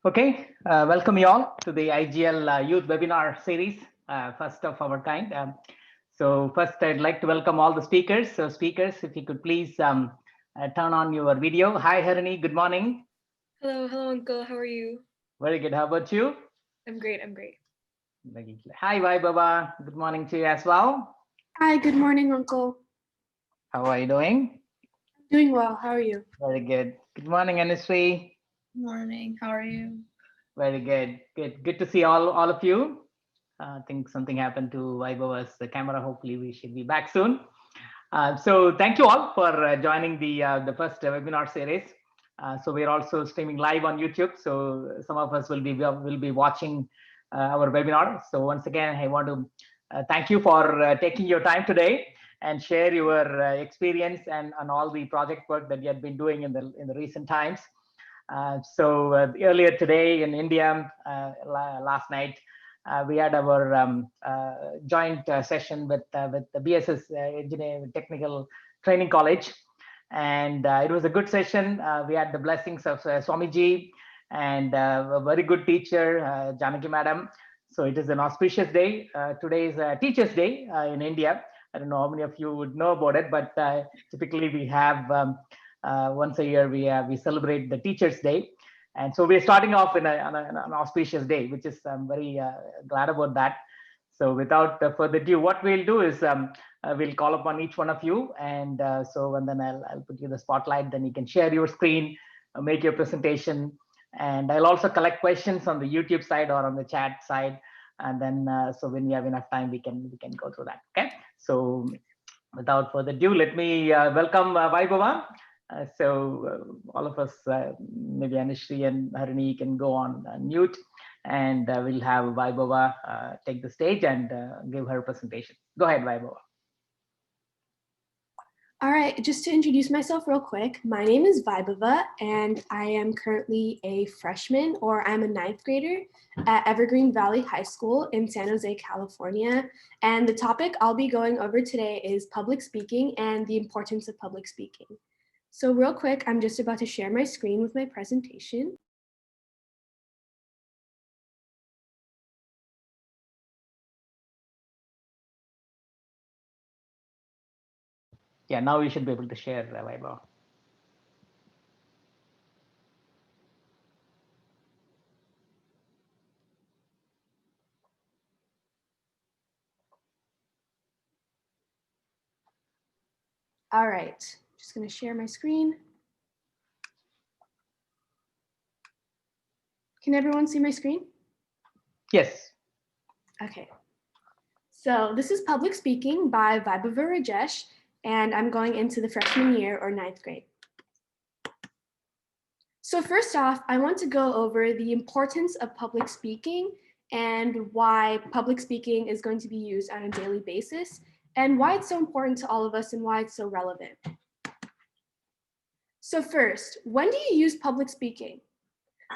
Okay, welcome you all to the IGL Youth Webinar Series, first of our kind. So first, I'd like to welcome all the speakers. So speakers, if you could please turn on your video. Hi, Harini, good morning. Hello, Uncle. How are you? Very good. How about you? I'm great. Hi, Baba. Good morning to you as well. Hi, good morning, Uncle. How are you doing? Doing well. How are you? Very good. Good morning, Anusri. Morning. How are you? Very good. Good to see all of you. I think something happened to Vaibhava's camera. Hopefully, we should be back soon. So thank you all for joining the first webinar series. So we're also streaming live on YouTube. So some of us will be watching our webinar. So once again, I want to thank you for taking your time today and share your experience and all the project work that you have been doing in the recent times. Earlier today in India, last night, we had our joint session with the BSS Engineering Technical Training College, and it was a good session. We had the blessings of Swamiji and a very good teacher, Janaki Madam. So it is an auspicious day. Today is Teachers' Day in India. I don't know how many of you would know about it, but typically we have once a year we celebrate the Teachers' Day. And so we're starting off on an auspicious day, which is I'm very glad about that. So without further ado, what we'll do is we'll call upon each one of you, and then I'll put you the spotlight. Then you can share your screen, make your presentation, and I'll also collect questions on the YouTube side or on the chat side. And then so when we have enough time, we can go through that. Okay. So without further ado, let me welcome Vaibhava. All of us, maybe Anishri and Harini, can go on mute, and we'll have Vaibhava take the stage and give her presentation. Go ahead, Vaibhava. All right, just to introduce myself real quick, my name is Vaibhava, and I am currently a freshman, or I'm a ninth grader at Evergreen Valley High School in San Jose, California. And the topic I'll be going over today is public speaking and the importance of public speaking. So real quick, I'm just about to share my screen with my presentation. Yeah, now you should be able to share, Vaibhava. All right, just gonna share my screen. Can everyone see my screen? Yes. Okay. So this is Public Speaking by Vaibhava Rajesh, and I'm going into the freshman year or ninth grade. So first off, I want to go over the importance of public speaking and why public speaking is going to be used on a daily basis and why it's so important to all of us and why it's so relevant. So first, when do you use public speaking?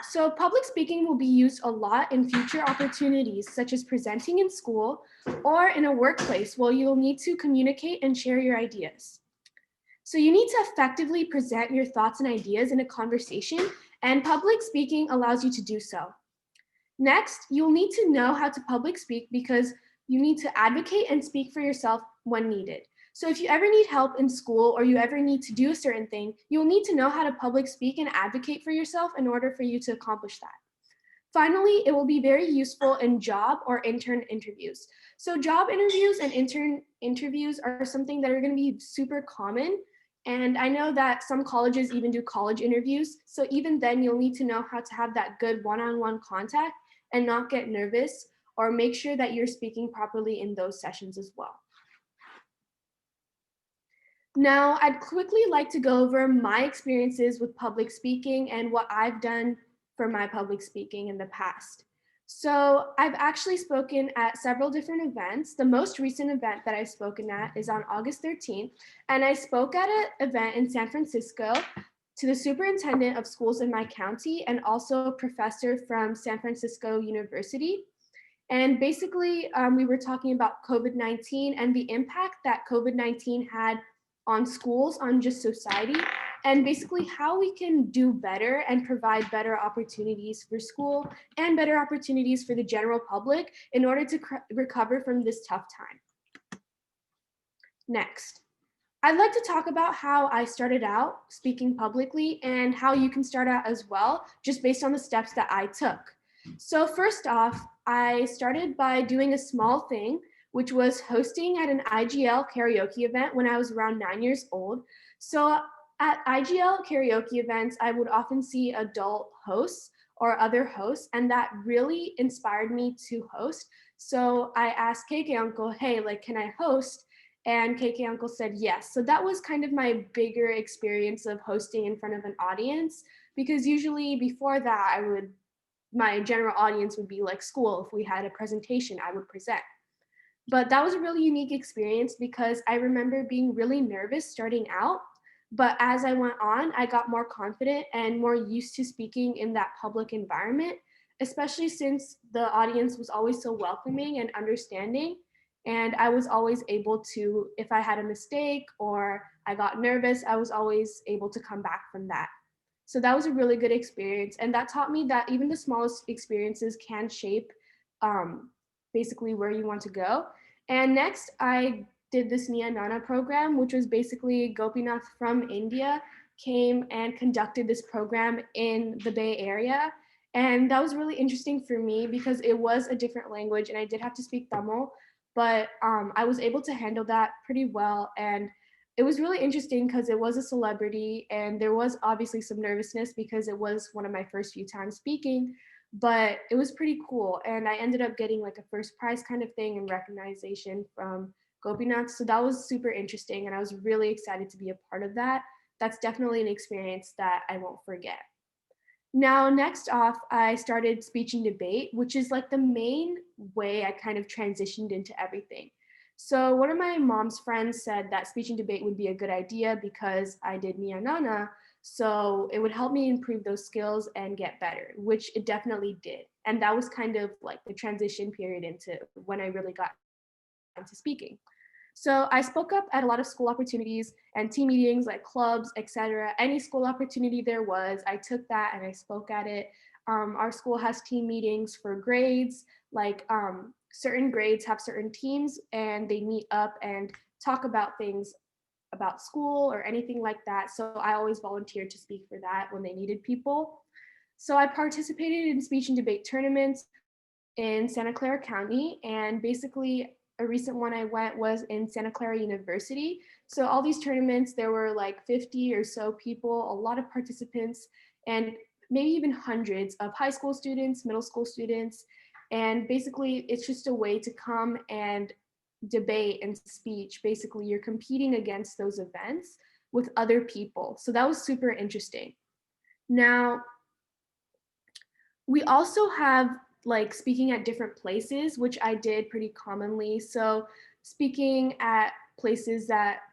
So public speaking will be used a lot in future opportunities, such as presenting in school or in a workplace where you'll need to communicate and share your ideas. So you need to effectively present your thoughts and ideas in a conversation, and public speaking allows you to do so. Next, you'll need to know how to public speak because you need to advocate and speak for yourself when needed. So if you ever need help in school or you ever need to do a certain thing, you'll need to know how to public speak and advocate for yourself in order for you to accomplish that. Finally, it will be very useful in job or intern interviews. So job interviews and intern interviews are something that are going to be super common. And I know that some colleges even do college interviews. So even then, you'll need to know how to have that good one-on-one contact and not get nervous, or make sure that you're speaking properly in those sessions as well. Now, I'd quickly like to go over my experiences with public speaking and what I've done for my public speaking in the past. So I've actually spoken at several different events. The most recent event that I've spoken at is on August 13th, and I spoke at an event in San Francisco to the superintendent of schools in my county and also a professor from San Francisco University. And basically, we were talking about COVID-19 and the impact that COVID-19 had on schools, on just society. and basically how we can do better and provide better opportunities for school and better opportunities for the general public in order to recover from this tough time. Next, I'd like to talk about how I started out speaking publicly and how you can start out as well, just based on the steps that I took. So first off, I started by doing a small thing, which was hosting at an IGL karaoke event when I was around 9 years old. So at IGL karaoke events, I would often see adult hosts or other hosts, and that really inspired me to host. So I asked KK Uncle, hey, like, can I host? And KK Uncle said yes. So that was kind of my bigger experience of hosting in front of an audience, because usually before that, my general audience would be like school. If we had a presentation, I would present. But that was a really unique experience because I remember being really nervous starting out. But as I went on, I got more confident and more used to speaking in that public environment, especially since the audience was always so welcoming and understanding. And I was always able to, if I had a mistake or I got nervous, I was always able to come back from that. So that was a really good experience. And that taught me that even the smallest experiences can shape basically where you want to go. And next, I did this Nia Nana program, which was basically Gopinath from India came and conducted this program in the Bay Area. And that was really interesting for me because it was a different language and I did have to speak Tamil, but I was able to handle that pretty well. And it was really interesting because it was a celebrity and there was obviously some nervousness because it was one of my first few times speaking, but it was pretty cool. And I ended up getting like a first prize kind of thing and recognition from Gopinath. So that was super interesting. And I was really excited to be a part of that. That's definitely an experience that I won't forget. Now, next off, I started speech and debate, which is like the main way I kind of transitioned into everything. So one of my mom's friends said that speech and debate would be a good idea because I did Nia Nana. So it would help me improve those skills and get better, which it definitely did. And that was kind of like the transition period into when I really got into speaking. So I spoke up at a lot of school opportunities and team meetings like clubs, etc. Any school opportunity there was, I took that and I spoke at it. Our school has team meetings for grades, like certain grades have certain teams and they meet up and talk about things about school or anything like that. So I always volunteered to speak for that when they needed people. So I participated in speech and debate tournaments in Santa Clara County, and basically a recent one I went was in Santa Clara University. So all these tournaments, there were like 50 or so people, a lot of participants, and maybe even hundreds of high school students, middle school students. And basically it's just a way to come and debate and speech. Basically you're competing against those events with other people. So that was super interesting. Now, we also have like speaking at different places, which I did pretty commonly. So speaking at places that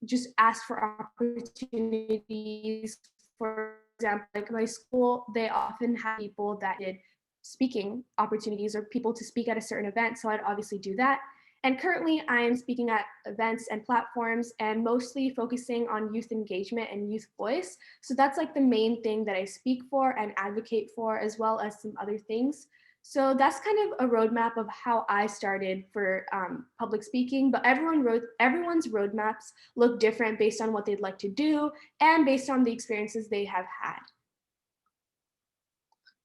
just ask for opportunities. For example, like my school, they often have people that did speaking opportunities or people to speak at a certain event. So I'd obviously do that. And currently I am speaking at events and platforms and mostly focusing on youth engagement and youth voice. So that's like the main thing that I speak for and advocate for, as well as some other things. So that's kind of a roadmap of how I started for public speaking, but everyone's roadmaps look different based on what they'd like to do and based on the experiences they have had.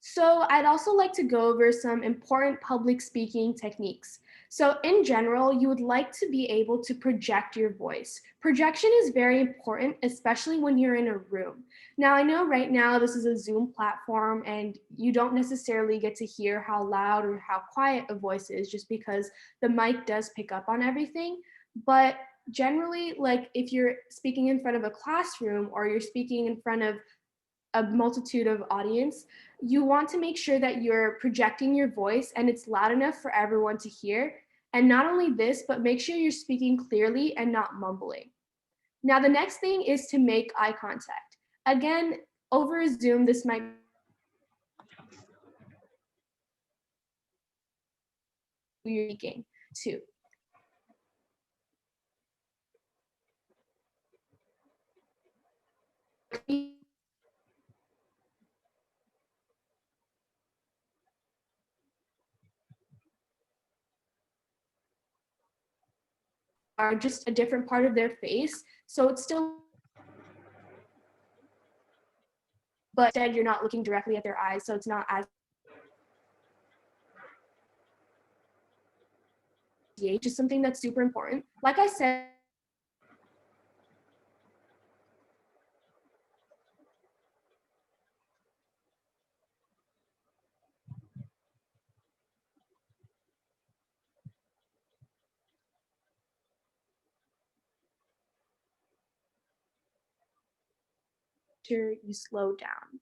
So I'd also like to go over some important public speaking techniques. So in general, you would like to be able to project your voice. Projection is very important, especially when you're in a room. Now, I know right now this is a Zoom platform and you don't necessarily get to hear how loud or how quiet a voice is just because the mic does pick up on everything. But generally, like if you're speaking in front of a classroom or you're speaking in front of a multitude of audience, you want to make sure that you're projecting your voice and it's loud enough for everyone to hear. And not only this, but make sure you're speaking clearly and not mumbling. Now, the next thing is to make eye contact. Again, over Zoom, this might be you're speaking to. are just a different part of their face. So it's still, but instead you're not looking directly at their eyes, so it's not as just something that's super important. Like I said, you slow down.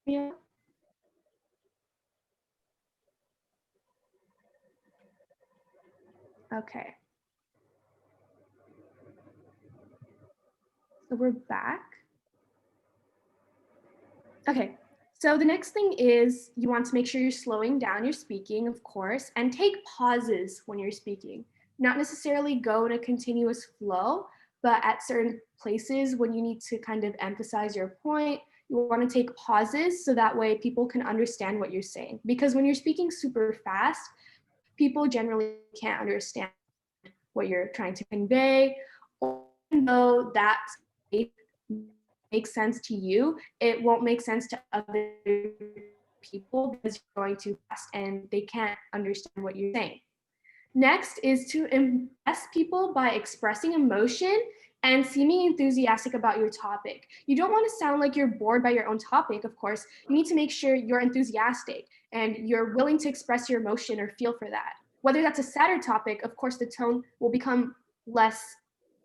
Yeah. Okay. So we're back. Okay. So the next thing is you want to make sure you're slowing down your speaking, of course, and take pauses when you're speaking. Not necessarily go in a continuous flow, but at certain places when you need to kind of emphasize your point, you want to take pauses so that way people can understand what you're saying. Because when you're speaking super fast, people generally can't understand what you're trying to convey, or even though that makes sense to you, it won't make sense to other people because you're going too fast and they can't understand what you're saying. Next is to impress people by expressing emotion and seeming enthusiastic about your topic. You don't want to sound like you're bored by your own topic, of course. You need to make sure you're enthusiastic and you're willing to express your emotion or feel for that. Whether that's a sadder topic, of course, the tone will become less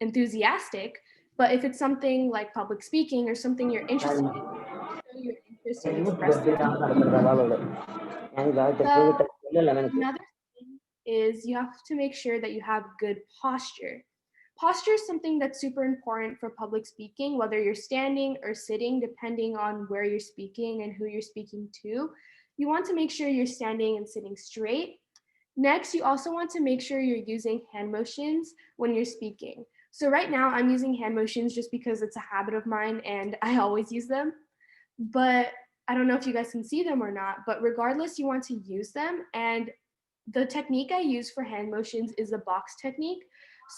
enthusiastic. But if it's something like public speaking or something you're interested in, you're interested in expressing. So another thing is you have to make sure that you have good posture. Posture is something that's super important for public speaking, whether you're standing or sitting, depending on where you're speaking and who you're speaking to. You want to make sure you're standing and sitting straight. Next, you also want to make sure you're using hand motions when you're speaking. So right now I'm using hand motions just because it's a habit of mine and I always use them. But I don't know if you guys can see them or not, but regardless, you want to use them. And the technique I use for hand motions is the box technique.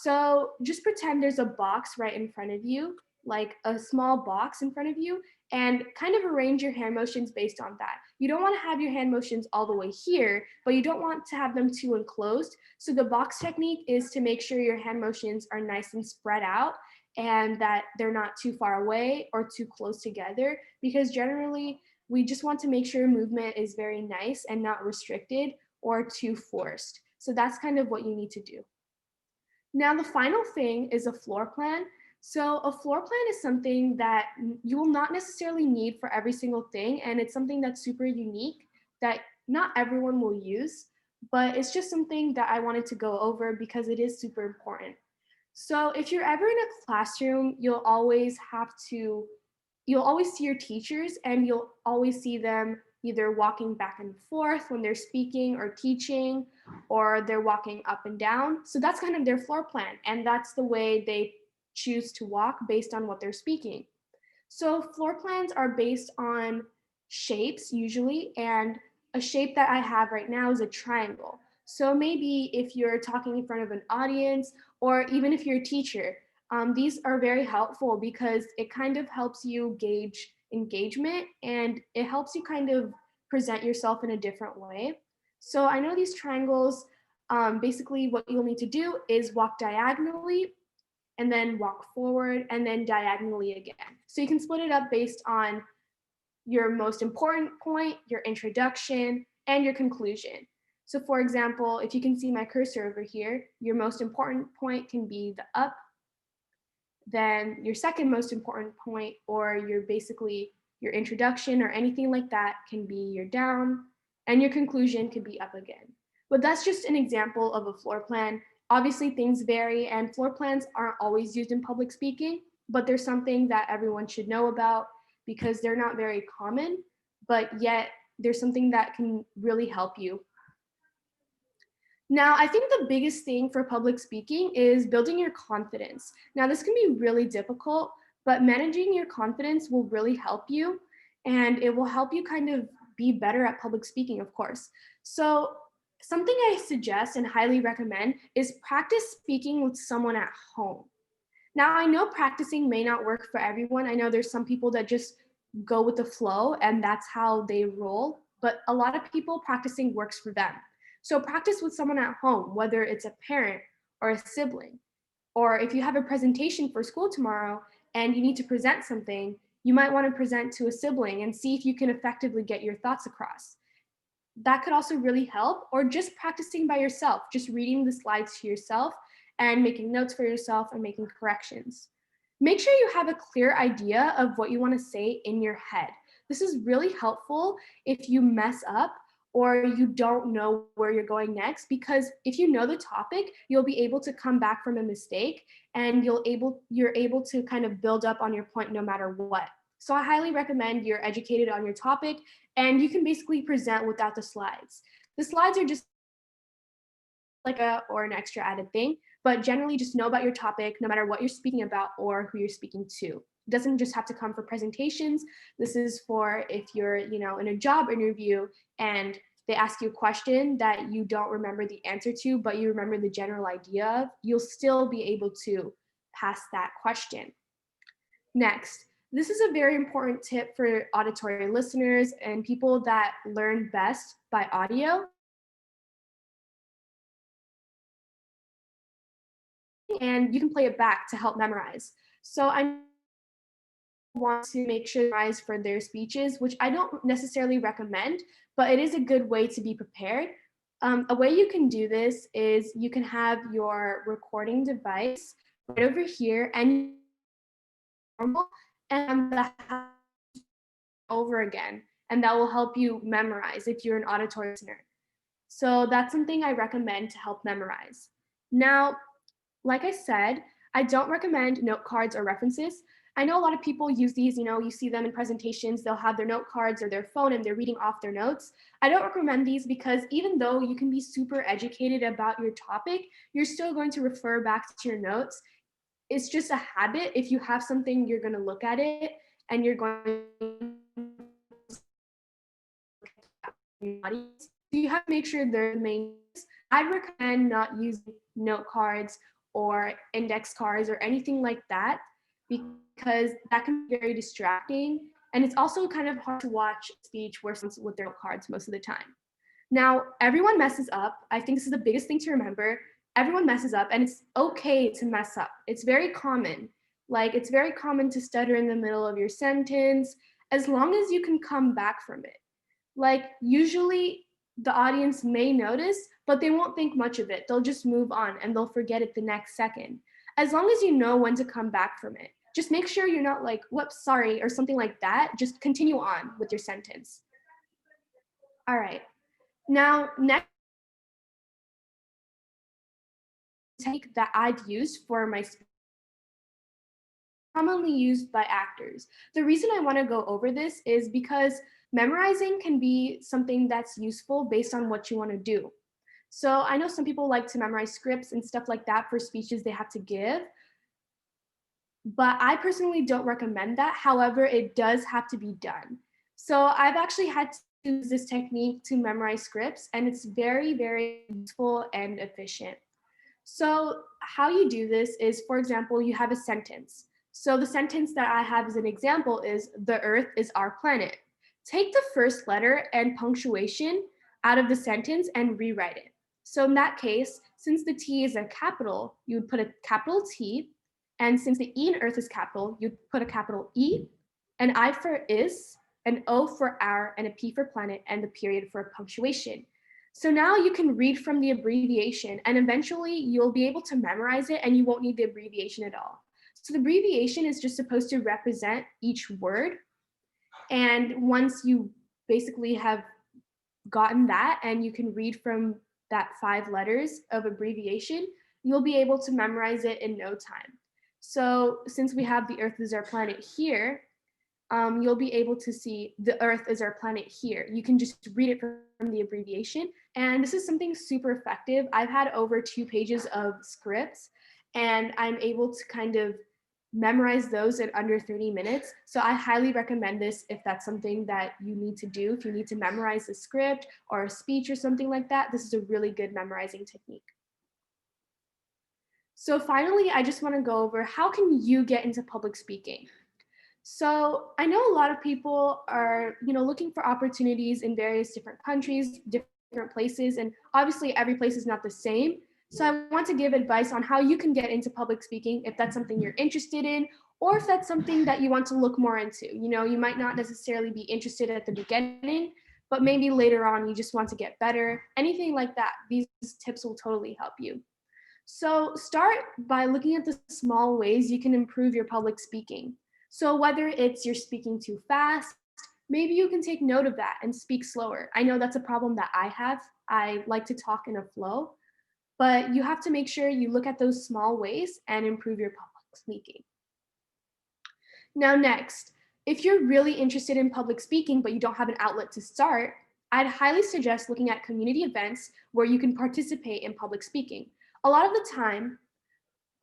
So just pretend there's a box right in front of you, like a small box in front of you, and kind of arrange your hand motions based on that. You don't want to have your hand motions all the way here, but you don't want to have them too enclosed. So the box technique is to make sure your hand motions are nice and spread out and that they're not too far away or too close together, because generally we just want to make sure movement is very nice and not restricted or too forced. So that's kind of what you need to do. Now, the final thing is a floor plan. So a floor plan is something that you will not necessarily need for every single thing. And it's something that's super unique that not everyone will use, but it's just something that I wanted to go over because it is super important. So if you're ever in a classroom, you'll always see your teachers and you'll always see them either walking back and forth when they're speaking or teaching, or they're walking up and down. So that's kind of their floor plan. And that's the way they choose to walk based on what they're speaking. So floor plans are based on shapes usually, and a shape that I have right now is a triangle. So maybe if you're talking in front of an audience, or even if you're a teacher, these are very helpful because it kind of helps you gauge engagement and it helps you kind of present yourself in a different way. So I know these triangles, basically what you'll need to do is walk diagonally and then walk forward and then diagonally again. So you can split it up based on your most important point, your introduction, and your conclusion. So for example, if you can see my cursor over here, your most important point can be the up, then your second most important point, or your introduction or anything like that, can be your down, and your conclusion could be up again. But that's just an example of a floor plan. Obviously things vary and floor plans aren't always used in public speaking, but they're something that everyone should know about because they're not very common, but yet there's something that can really help you. Now, I think the biggest thing for public speaking is building your confidence. Now, this can be really difficult, but managing your confidence will really help you, and it will help you kind of be better at public speaking, of course. So, something I suggest and highly recommend is practice speaking with someone at home. Now, I know practicing may not work for everyone. I know there's some people that just go with the flow and that's how they roll, but a lot of people practicing works for them. So practice with someone at home, whether it's a parent or a sibling, or if you have a presentation for school tomorrow and you need to present something, you might want to present to a sibling and see if you can effectively get your thoughts across. That could also really help, or just practicing by yourself, just reading the slides to yourself and making notes for yourself and making corrections. Make sure you have a clear idea of what you want to say in your head. This is really helpful if you mess up or you don't know where you're going next, because if you know the topic, you'll be able to come back from a mistake and you're able to kind of build up on your point no matter what. So I highly recommend you're educated on your topic and you can basically present without the slides. The slides are just like an extra added thing, but generally just know about your topic no matter what you're speaking about or who you're speaking to. It doesn't just have to come for presentations. This is for if you're, in a job interview and they ask you a question that you don't remember the answer to, but you remember the general idea of, you'll still be able to pass that question. Next, this is a very important tip for auditory listeners and people that learn best by audio. And you can play it back to help memorize. So I want to make sure they memorize for their speeches, which I don't necessarily recommend, but it is a good way to be prepared. A way you can do this is you can have your recording device right over here and normal and over again, and that will help you memorize if you're an auditory listener. So that's something I recommend to help memorize. Now, like I said, I don't recommend note cards or references. I know a lot of people use these, you see them in presentations, they'll have their note cards or their phone and they're reading off their notes. I don't recommend these because even though you can be super educated about your topic, you're still going to refer back to your notes. It's just a habit. If you have something, you're going to look at it and you're going audience. So you have to make sure they're the main. I'd recommend not using note cards or index cards or anything like that because that can be very distracting. And it's also kind of hard to watch a speech where someone's with their note cards most of the time. Now, everyone messes up. I think this is the biggest thing to remember. Everyone messes up and it's okay to mess up. It's very common. Like, it's very common to stutter in the middle of your sentence as long as you can come back from it. Like, usually the audience may notice, but they won't think much of it. They'll just move on and they'll forget it the next second. As long as you know when to come back from it, just make sure you're not like, whoops, sorry, or something like that. Just continue on with your sentence. All right. Now, next technique that I've used for my speech, commonly used by actors. The reason I want to go over this is because memorizing can be something that's useful based on what you want to do. So I know some people like to memorize scripts and stuff like that for speeches they have to give, but I personally don't recommend that. However, it does have to be done. So I've actually had to use this technique to memorize scripts, and it's very, very useful and efficient. So how you do this is, for example, you have a sentence. So the sentence that I have as an example is, the Earth is our planet. Take the first letter and punctuation out of the sentence and rewrite it. So in that case, since the T is a capital, you would put a capital T. And since the E in Earth is capital, you'd put a capital E, an I for is, an O for our, and a P for planet, and the period for punctuation. So now you can read from the abbreviation and eventually you'll be able to memorize it and you won't need the abbreviation at all. So the abbreviation is just supposed to represent each word. And once you basically have gotten that and you can read from that 5 letters of abbreviation, you'll be able to memorize it in no time. So since we have the Earth is our planet here, you'll be able to see the Earth is our planet here. You can just read it from the abbreviation And this is something super effective. I've had over 2 pages of scripts, and I'm able to kind of memorize those in under 30 minutes. So I highly recommend this if that's something that you need to do. If you need to memorize a script or a speech or something like that, this is a really good memorizing technique. So finally, I just want to go over how can you get into public speaking? So I know a lot of people are, looking for opportunities in various different countries, different places, and obviously every place is not the same. So I want to give advice on how you can get into public speaking if that's something you're interested in, or if that's something that you want to look more into. You might not necessarily be interested at the beginning, but maybe later on you just want to get better. Anything like that, these tips will totally help you. So start by looking at the small ways you can improve your public speaking. So whether it's you're speaking too fast, maybe you can take note of that and speak slower. I know that's a problem that I have. I like to talk in a flow, but you have to make sure you look at those small ways and improve your public speaking. Now next, if you're really interested in public speaking but you don't have an outlet to start, I'd highly suggest looking at community events where you can participate in public speaking. A lot of the time,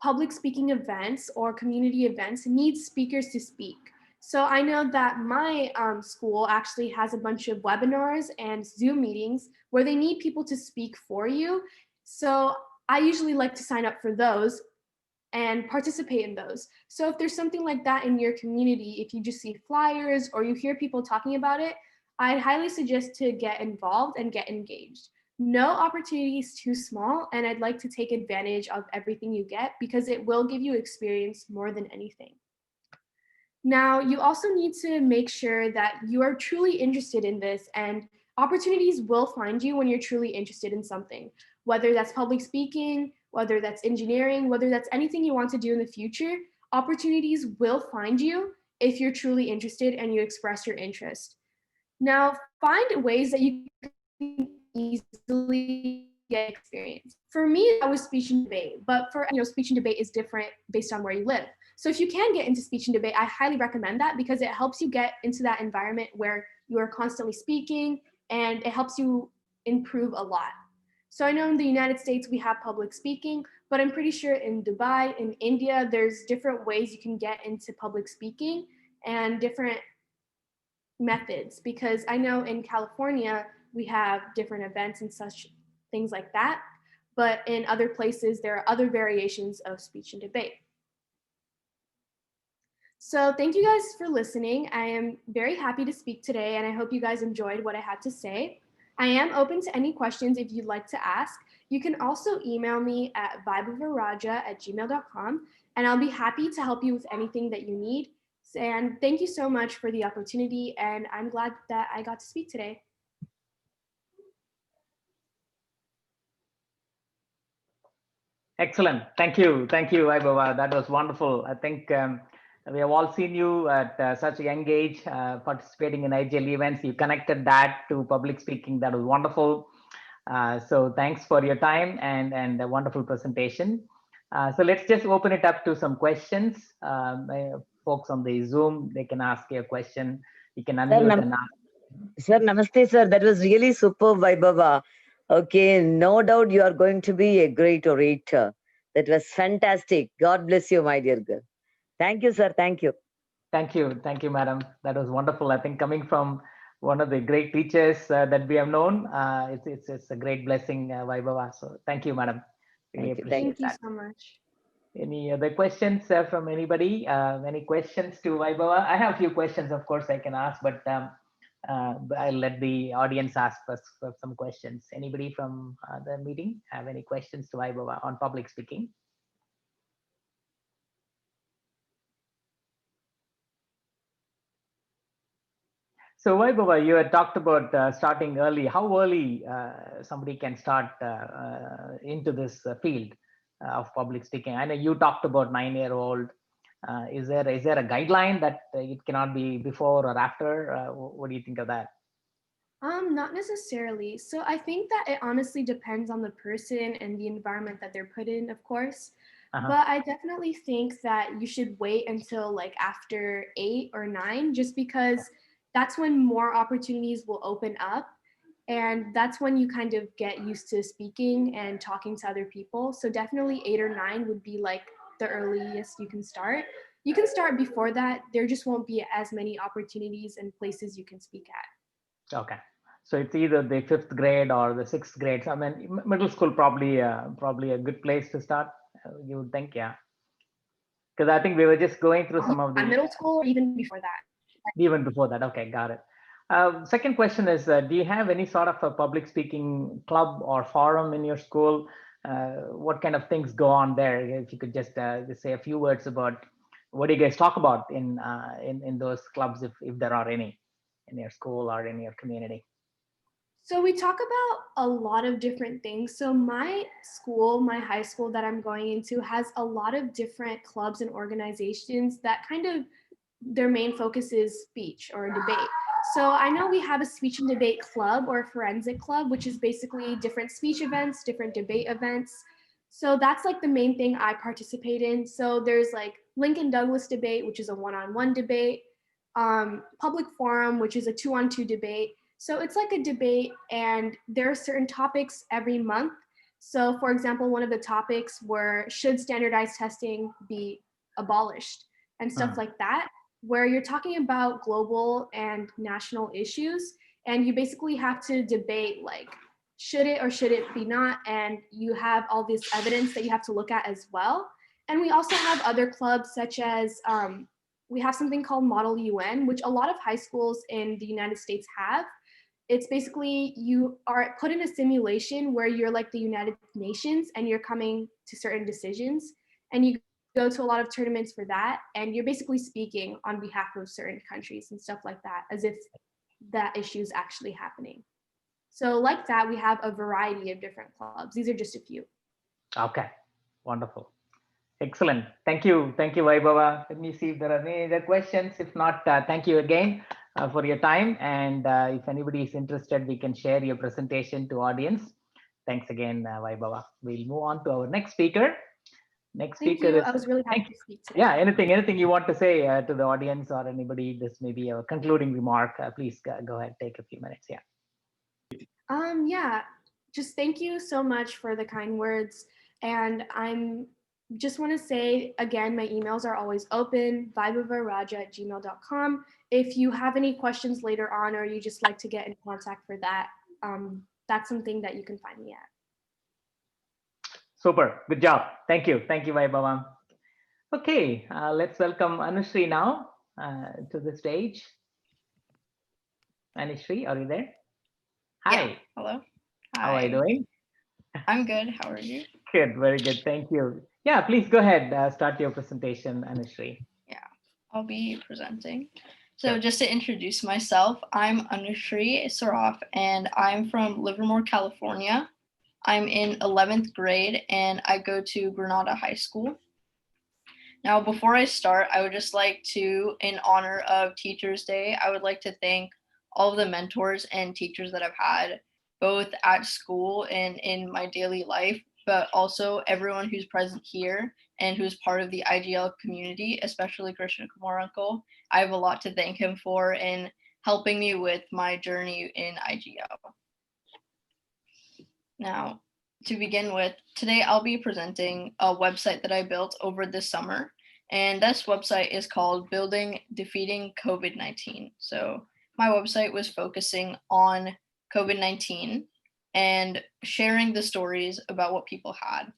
public speaking events or community events need speakers to speak. So I know that my school actually has a bunch of webinars and Zoom meetings where they need people to speak for you. So I usually like to sign up for those and participate in those. So if there's something like that in your community, if you just see flyers or you hear people talking about it, I'd highly suggest to get involved and get engaged. No opportunity is too small, and I'd like to take advantage of everything you get because it will give you experience more than anything. Now, you also need to make sure that you are truly interested in this, and opportunities will find you when you're truly interested in something, whether that's public speaking, whether that's engineering, whether that's anything you want to do in the future. Opportunities will find you if you're truly interested and you express your interest. Now, find ways that you can easily get experience. For me, that was speech and debate, but for speech and debate is different based on where you live. So if you can get into speech and debate, I highly recommend that because it helps you get into that environment where you are constantly speaking, and it helps you improve a lot. So I know in the United States we have public speaking, but I'm pretty sure in Dubai, in India, there's different ways you can get into public speaking and different methods, because I know in California we have different events and such things like that, but in other places there are other variations of speech and debate. So thank you guys for listening. I am very happy to speak today, and I hope you guys enjoyed what I had to say. I am open to any questions if you'd like to ask. You can also email me at vibeofaraja@gmail.com, and I'll be happy to help you with anything that you need. And thank you so much for the opportunity, and I'm glad that I got to speak today. Excellent. Thank you. Thank you, Vaibhava. That was wonderful. I think we have all seen you at such a young age participating in IGL events. You connected that to public speaking. That was wonderful. So thanks for your time and a wonderful presentation. So let's just open it up to some questions. Folks on the Zoom, they can ask you a question. You can unmute and ask. Sir, namaste, sir. That was really superb, Vaibhava. Okay, no doubt you are going to be a great orator. That was fantastic. God bless you, my dear girl. Thank you, sir. Thank you. Thank you. Thank you, madam. That was wonderful. I think coming from one of the great teachers that we have known, it's a great blessing, Vaibhava. So thank you, madam. Really Thank you. appreciate Thank you that. so much. Any other questions from anybody? Any questions to Vaibhava? I have a few questions, of course, I can ask, but I'll let the audience ask us for some questions. Anybody from the meeting have any questions to Vaibhava on public speaking? So Vaibhava, you had talked about starting early. How early somebody can start into this field of public speaking? I know you talked about 9-year-old. Is there a guideline that it cannot be before or after? What do you think of that? Not necessarily. So I think that it honestly depends on the person and the environment that they're put in, of course. But I definitely think that you should wait until like after 8 or 9, just because that's when more opportunities will open up. And that's when you kind of get used to speaking and talking to other people. So definitely 8 or 9 would be like the earliest you can start. You can start before that. There just won't be as many opportunities and places you can speak at. Okay. So it's either the 5th grade or the 6th grade. So, I mean, middle school probably a good place to start. You would think, yeah. Because I think we were just going through some of the Middle school or even before that. even before that. Okay, got it. Second question is, do you have any sort of a public speaking club or forum in your school? What kind of things go on there? If you could just say a few words about what do you guys talk about in those clubs, if there are any in your school or in your community. So we talk about a lot of different things. So my school, my high school that I'm going into has a lot of different clubs and organizations that kind of their main focus is speech or debate. So I know we have a speech and debate club or a forensic club, which is basically different speech events, different debate events. So that's like the main thing I participate in. So there's like Lincoln Douglas debate, which is a one-on-one debate, public forum, which is a two-on-two debate. So it's like a debate, and there are certain topics every month. So for example, one of the topics were, should standardized testing be abolished and stuff like that, where you're talking about global and national issues, and you basically have to debate like, should it or should it be not? And you have all this evidence that you have to look at as well. And we also have other clubs such as, we have something called Model UN, which a lot of high schools in the United States have. It's basically you are put in a simulation where you're like the United Nations and you're coming to certain decisions, and you go to a lot of tournaments for that, and you're basically speaking on behalf of certain countries and stuff like that, as if that issue is actually happening. So like that, we have a variety of different clubs. These are just a few. Okay, wonderful. Excellent. Thank you, Vaibhava. Let me see if there are any other questions. If not, thank you again for your time. And if anybody is interested, we can share your presentation to audience. Thanks again, Vaibhava. We'll move on to our next speaker. Next Thank speaker you. is. I was really happy to speak today. Yeah, anything you want to say to the audience or anybody? This may be a concluding remark. Please go ahead, take a few minutes. Yeah. Yeah, just thank you so much for the kind words. And I'm just want to say again, my emails are always open, vaibhavaraja@gmail.com. If you have any questions later on, or you just like to get in contact for that, that's something that you can find me at. Super, good job. Thank you, Vaibhava. Okay, let's welcome Anushri now to the stage. Anushri, are you there? Hi. Yeah. Hello. Hi. How are you doing? I'm good. How are you? Good, very good. Thank you. Yeah, please go ahead. Start your presentation, Anushri. Yeah, I'll be presenting. So just to introduce myself, I'm Anushri Saraf, and I'm from Livermore, California. I'm in 11th grade, and I go to Granada High School. Now, before I start, I would just like to, in honor of Teachers Day, I would like to thank all of the mentors and teachers that I've had, both at school and in my daily life, but also everyone who's present here and who's part of the IGL community, especially Christian Kumar Uncle. I have a lot to thank him for in helping me with my journey in IGL. Now, to begin with, today I'll be presenting a website that I built over this summer, and this website is called Building Defeating COVID-19. So my website was focusing on COVID-19 and sharing the stories about what people had.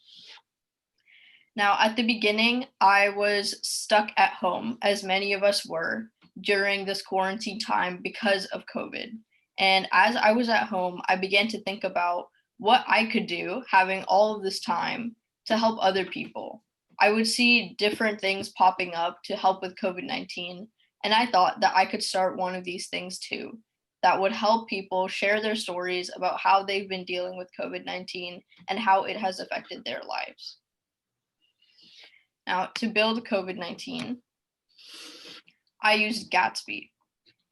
Now, at the beginning, I was stuck at home, as many of us were, during this quarantine time because of COVID. And as I was at home, I began to think about what I could do, having all of this time, to help other people. I would see different things popping up to help with COVID-19, and I thought that I could start one of these things too, that would help people share their stories about how they've been dealing with COVID-19 and how it has affected their lives. Now, to build COVID-19, I used Gatsby.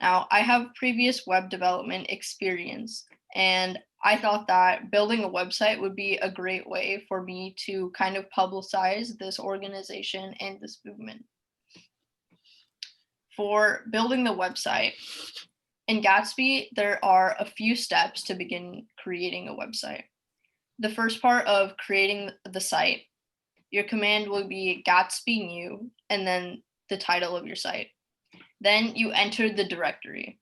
Now, I have previous web development experience, and I thought that building a website would be a great way for me to kind of publicize this organization and this movement. For building the website, In Gatsby, there are a few steps to begin creating a website. The first part of creating the site, your command will be Gatsby new and then the title of your site. Then you enter the directory.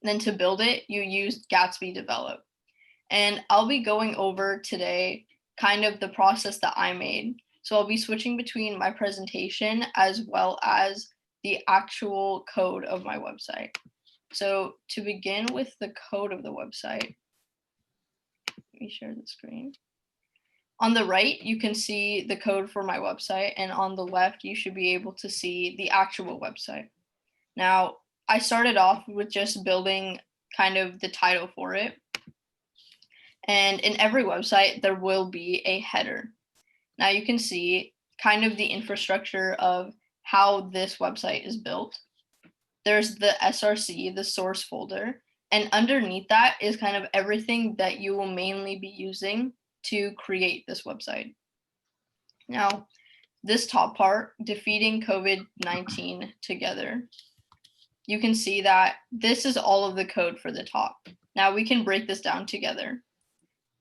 Then to build it, you use Gatsby develop. And I'll be going over today kind of the process that I made. So I'll be switching between my presentation as well as the actual code of my website. So to begin with the code of the website, let me share the screen. On the right, you can see the code for my website, and on the left, you should be able to see the actual website. Now, I started off with just building kind of the title for it. And in every website, there will be a header. Now you can see kind of the infrastructure of how this website is built. There's the SRC, the source folder, and underneath that is kind of everything that you will mainly be using to create this website. Now, this top part, defeating COVID-19 together, you can see that this is all of the code for the top. Now we can break this down together.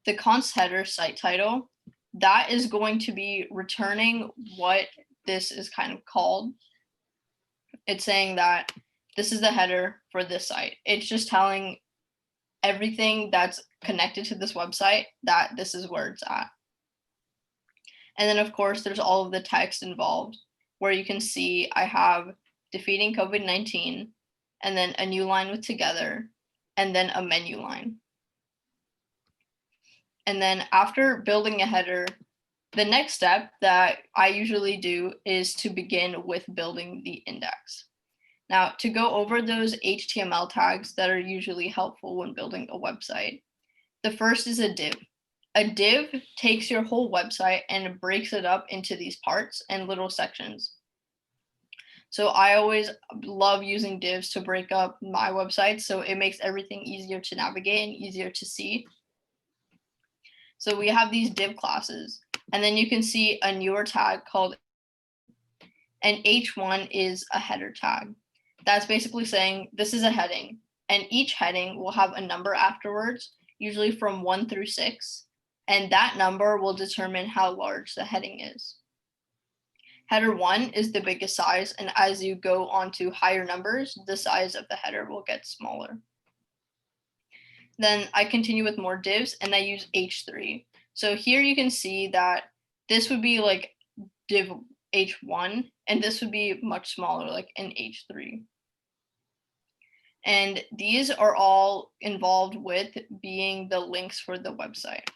The const header site title, that is going to be returning what this is kind of called. It's saying that this is the header for this site. It's just telling everything that's connected to this website that this is where it's at. And then of course, there's all of the text involved where you can see I have defeating COVID-19 and then a new line with together and then a menu line. And then after building a header, the next step that I usually do is to begin with building the index. Now, to go over those HTML tags that are usually helpful when building a website, the first is a div. A div takes your whole website and breaks it up into these parts and little sections. So I always love using divs to break up my website, so it makes everything easier to navigate and easier to see. So we have these div classes, and then you can see a newer tag called, and H1 is a header tag. That's basically saying this is a heading, and each heading will have a number afterwards, usually from 1 through 6, and that number will determine how large the heading is. Header 1 is the biggest size, and as you go on to higher numbers, the size of the header will get smaller. Then I continue with more divs and I use H3. So here you can see that this would be like div H1 and this would be much smaller, like an H3. And these are all involved with being the links for the website.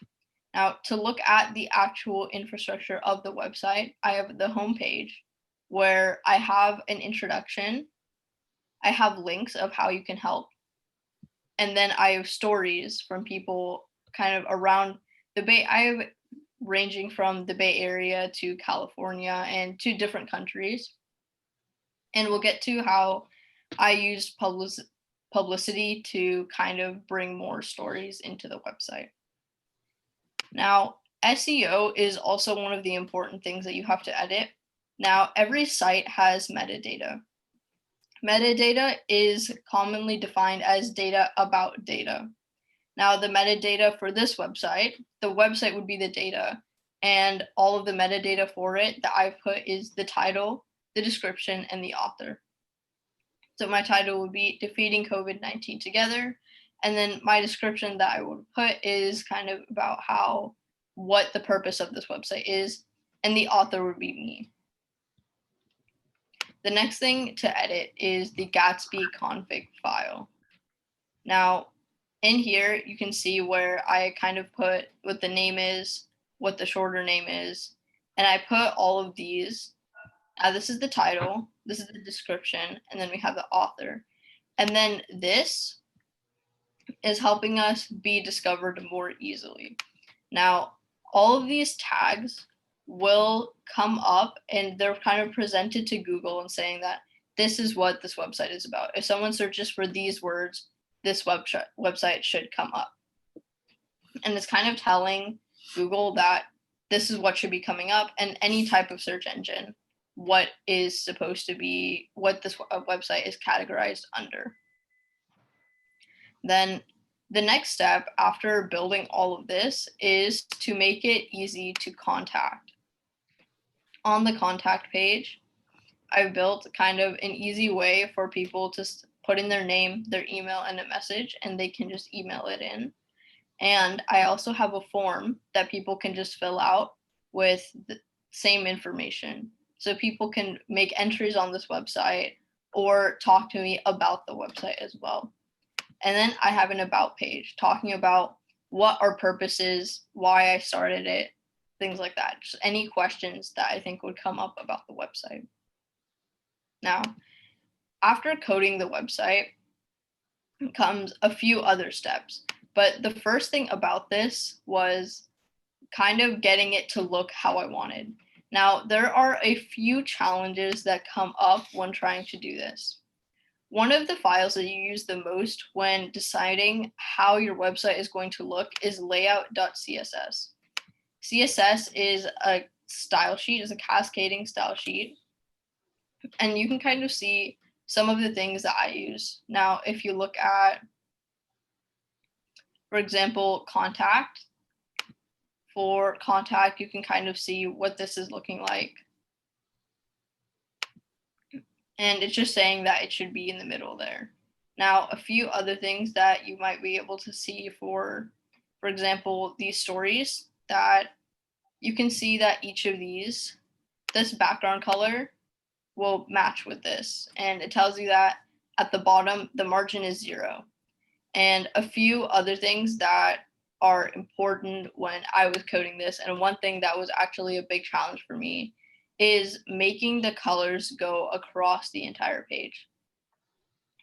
Now to look at the actual infrastructure of the website, I have the home page where I have an introduction. I have links of how you can help. And then I have stories from people kind of around the Bay. I have ranging from the Bay Area to California and to different countries. And we'll get to how I use publicity to kind of bring more stories into the website. Now, SEO is also one of the important things that you have to edit. Now, every site has metadata. Metadata is commonly defined as data about data. Now, the metadata for this website, the website would be the data, and all of the metadata for it that I've put is the title, the description, and the author. So my title would be Defeating COVID-19 Together, and then my description that I would put is kind of about what the purpose of this website is, and the author would be me. The next thing to edit is the Gatsby config file. Now, in here, you can see where I kind of put what the name is, what the shorter name is, and I put all of these. This is the title, this is the description, and then we have the author. And then this is helping us be discovered more easily. Now, all of these tags will come up and they're kind of presented to Google and saying that this is what this website is about. If someone searches for these words, this website should come up. And it's kind of telling Google that this is what should be coming up, and any type of search engine, what is supposed to be, what this website is categorized under. Then the next step after building all of this is to make it easy to contact. On the contact page, I've built kind of an easy way for people to put in their name, their email, and a message, and they can just email it in. And I also have a form that people can just fill out with the same information. So people can make entries on this website or talk to me about the website as well. And then I have an about page talking about what our purpose is, why I started it, things like that. Just any questions that I think would come up about the website. Now, after coding the website comes a few other steps. But the first thing about this was kind of getting it to look how I wanted. Now, there are a few challenges that come up when trying to do this. One of the files that you use the most when deciding how your website is going to look is layout.css. CSS is a style sheet, is a cascading style sheet. And you can kind of see some of the things that I use. Now, if you look at, for example, contact. For contact, you can kind of see what this is looking like. And it's just saying that it should be in the middle there. Now, a few other things that you might be able to see for example, these stories, that you can see that each of these, this background color will match with this. And it tells you that at the bottom, the margin is 0. And a few other things that are important when I was coding this, and one thing that was actually a big challenge for me, is making the colors go across the entire page.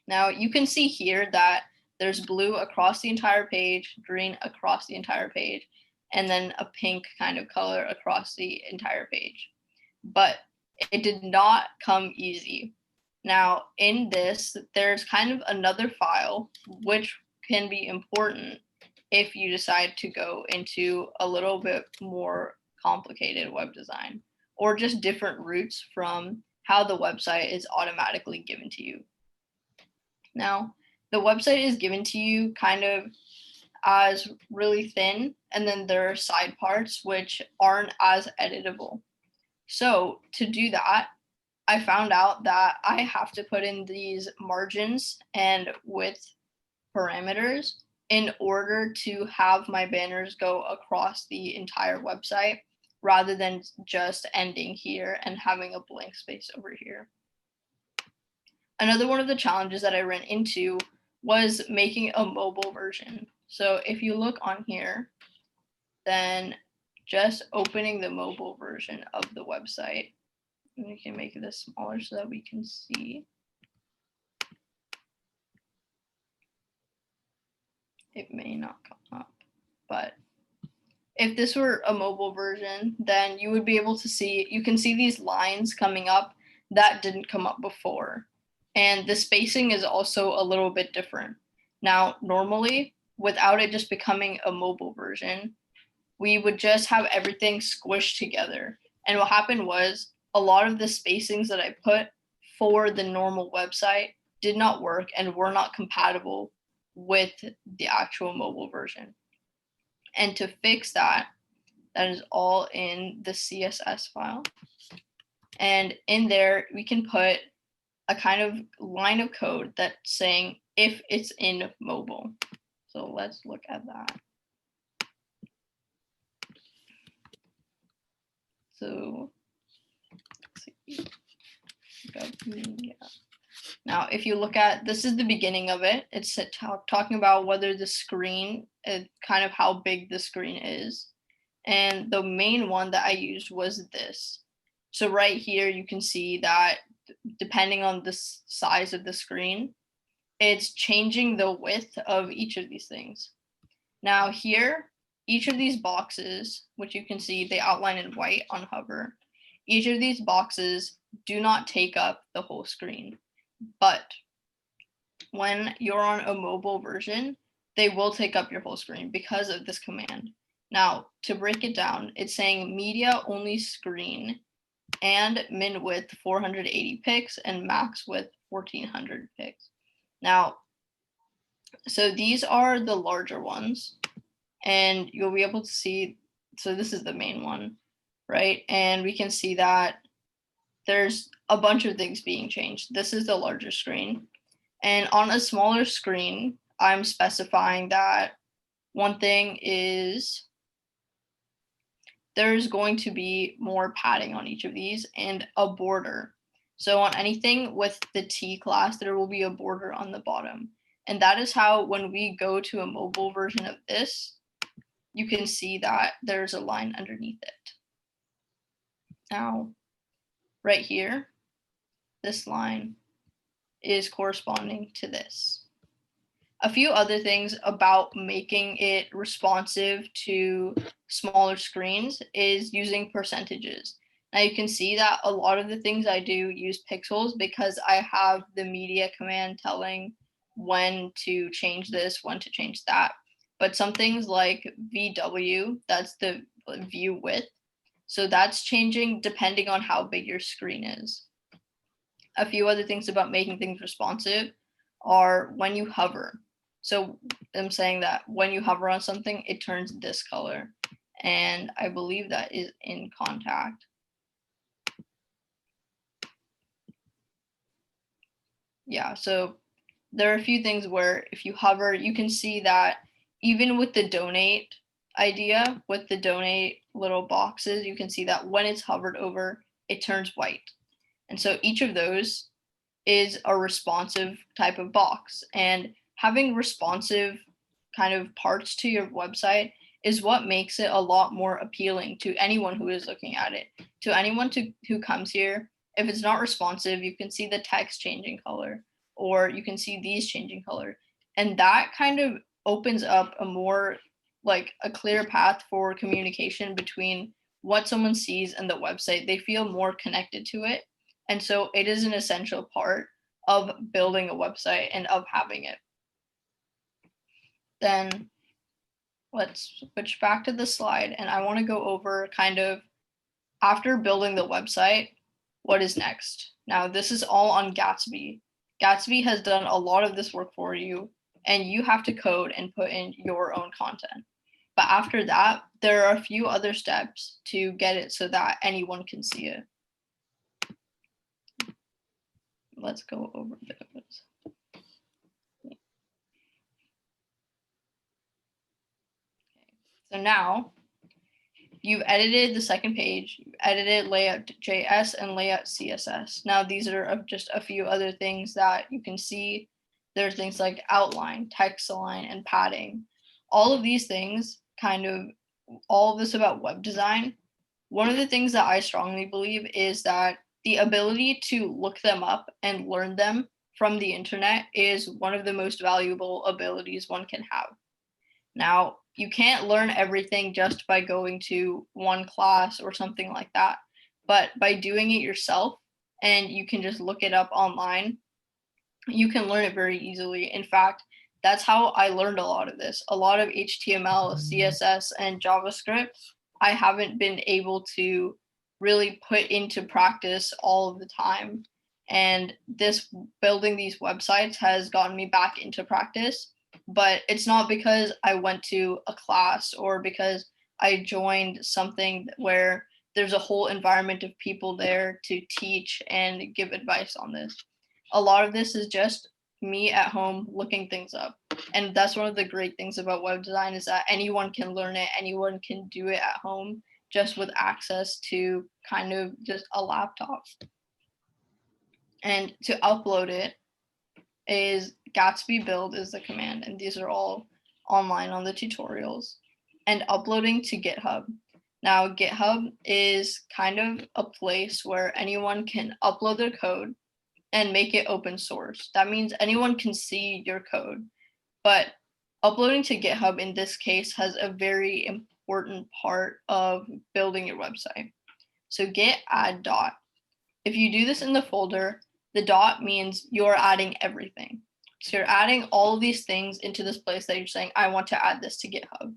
Now you can see here that there's blue across the entire page, green across the entire page, and then a pink kind of color across the entire page. But it did not come easy. Now in this, there's kind of another file which can be important if you decide to go into a little bit more complicated web design, or just different routes from how the website is automatically given to you. Now, the website is given to you kind of as really thin, and then there are side parts which aren't as editable. So to do that, I found out that I have to put in these margins and width parameters in order to have my banners go across the entire website, rather than just ending here and having a blank space over here. Another one of the challenges that I ran into was making a mobile version. So if you look on here, then just opening the mobile version of the website, and we can make this smaller so that we can see. It may not come up, but if this were a mobile version, then you would be able to see, you can see these lines coming up that didn't come up before. And the spacing is also a little bit different. Now, normally, without it just becoming a mobile version, we would just have everything squished together. And what happened was a lot of the spacings that I put for the normal website did not work and were not compatible with the actual mobile version. And to fix that, that is all in the CSS file. And in there, we can put a kind of line of code that's saying if it's in mobile. So let's look at that. So let's see. Yeah. Now, if you look at, this is the beginning of it. It's talking about whether the screen, kind of how big the screen is. And the main one that I used was this. So right here, you can see that depending on the size of the screen, it's changing the width of each of these things. Now here, each of these boxes, which you can see, they outline in white on hover. Each of these boxes do not take up the whole screen. But when you're on a mobile version, they will take up your whole screen because of this command. Now, to break it down, it's saying media only screen and min width 480 pics and max width 1400 pics. Now, So these are the larger ones, and you'll be able to see, so this is the main one, right? And we can see that there's a bunch of things being changed. This is the larger screen. And on a smaller screen, I'm specifying that one thing is there's going to be more padding on each of these and a border. So on anything with the T class, there will be a border on the bottom. And that is how, when we go to a mobile version of this, you can see that there's a line underneath it. Now, right here, this line is corresponding to this. A few other things about making it responsive to smaller screens is using percentages. Now you can see that a lot of the things I do use pixels because I have the media command telling when to change this, when to change that. But some things like VW, that's the view width. So that's changing depending on how big your screen is. A few other things about making things responsive are when you hover. So I'm saying that when you hover on something, it turns this color. And I believe that is in contact. Yeah, so there are a few things where if you hover, you can see that even with the donate idea, with the donate little boxes, you can see that when it's hovered over, it turns white. And so each of those is a responsive type of box. And having responsive kind of parts to your website is what makes it a lot more appealing to anyone who is looking at it. To anyone who comes here, if it's not responsive, you can see the text changing color, or you can see these changing color. And that kind of opens up a more like a clear path for communication between what someone sees and the website. They feel more connected to it. And so it is an essential part of building a website and of having it. Then let's switch back to the slide, and I want to go over kind of after building the website, what is next. Now, this is all on Gatsby. Gatsby has done a lot of this work for you, and you have to code and put in your own content. But after that, there are a few other steps to get it so that anyone can see it. Let's go over those. So now you've edited the second page, you've edited layout.js and layout CSS. Now these are just a few other things that you can see. There's things like outline, text align, and padding. All of these things, all of this about web design. One of the things that I strongly believe is that the ability to look them up and learn them from the internet is one of the most valuable abilities one can have. Now, you can't learn everything just by going to one class or something like that, but by doing it yourself, and you can just look it up online, you can learn it very easily. In fact, that's how I learned a lot of this. A lot of HTML, CSS, and JavaScript, I haven't been able to really put into practice all of the time. And this building these websites has gotten me back into practice. But it's not because I went to a class or because I joined something where there's a whole environment of people there to teach and give advice on this. A lot of this is just me at home looking things up. And that's one of the great things about web design is that anyone can learn it, anyone can do it at home just with access to kind of just a laptop. And to upload it is Gatsby build is the command, and these are all online on the tutorials. And uploading to GitHub. Now, GitHub is kind of a place where anyone can upload their code and make it open source. That means anyone can see your code, but uploading to GitHub in this case has a very important part of building your website. So git add dot. If you do this in the folder, the dot means you're adding everything. So you're adding all of these things into this place that you're saying, I want to add this to GitHub.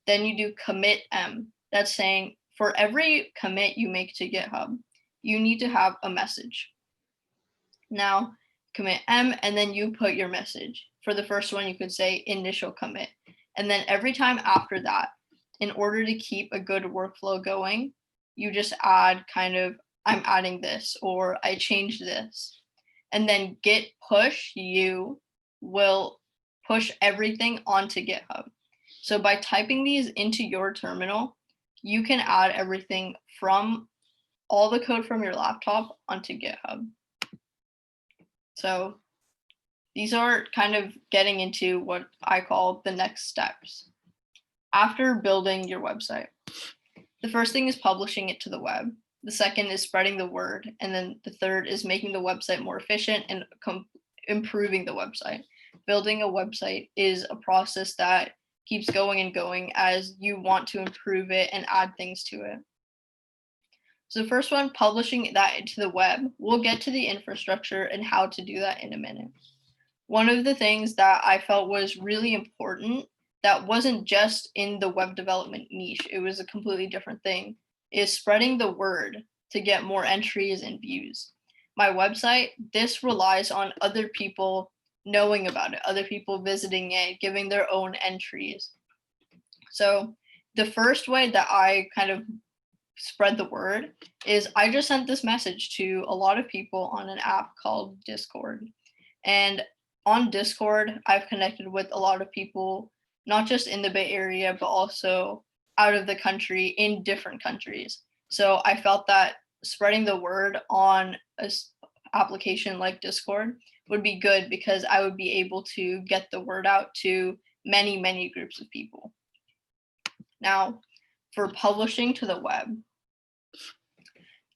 Then you do commit M. That's saying for every commit you make to GitHub, you need to have a message. Now commit M and then you put your message. for the first one, you could say initial commit. And then every time after that, in order to keep a good workflow going, you just add kind of, I'm adding this, or I changed this. And then git push, you will push everything onto GitHub. So by typing these into your terminal, you can add everything from all the code from your laptop onto GitHub. So these are kind of getting into what I call the next steps. After building your website, the first thing is publishing it to the web. The second is spreading the word. And then the third is making the website more efficient and improving the website. Building a website is a process that keeps going and going as you want to improve it and add things to it. So the first one, publishing that into the web, we'll get to the infrastructure and how to do that in a minute. One of the things that I felt was really important that wasn't just in the web development niche, it was a completely different thing, is spreading the word to get more entries and views. My website, this relies on other people knowing about it, other people visiting it, giving their own entries. So the first way that I kind of spread the word is I just sent this message to a lot of people on an app called Discord. And on Discord, I've connected with a lot of people, not just in the Bay Area, but also out of the country in different countries. So I felt that spreading the word on an application like Discord would be good because I would be able to get the word out to many, many groups of people. Now, for publishing to the web,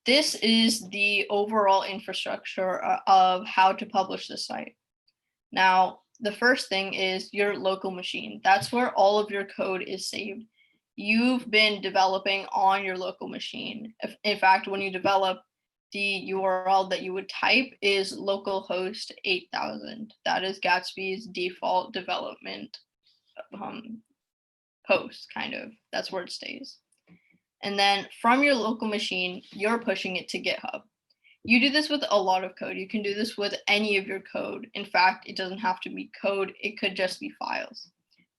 this is the overall infrastructure of how to publish the site. Now, the first thing is your local machine. That's where all of your code is saved. You've been developing on your local machine. In fact, when you develop, the URL that you would type is localhost 8000. That is Gatsby's default development host, kind of. That's where it stays. And then from your local machine, you're pushing it to GitHub. You do this with a lot of code. You can do this with any of your code. In fact, it doesn't have to be code. It could just be files.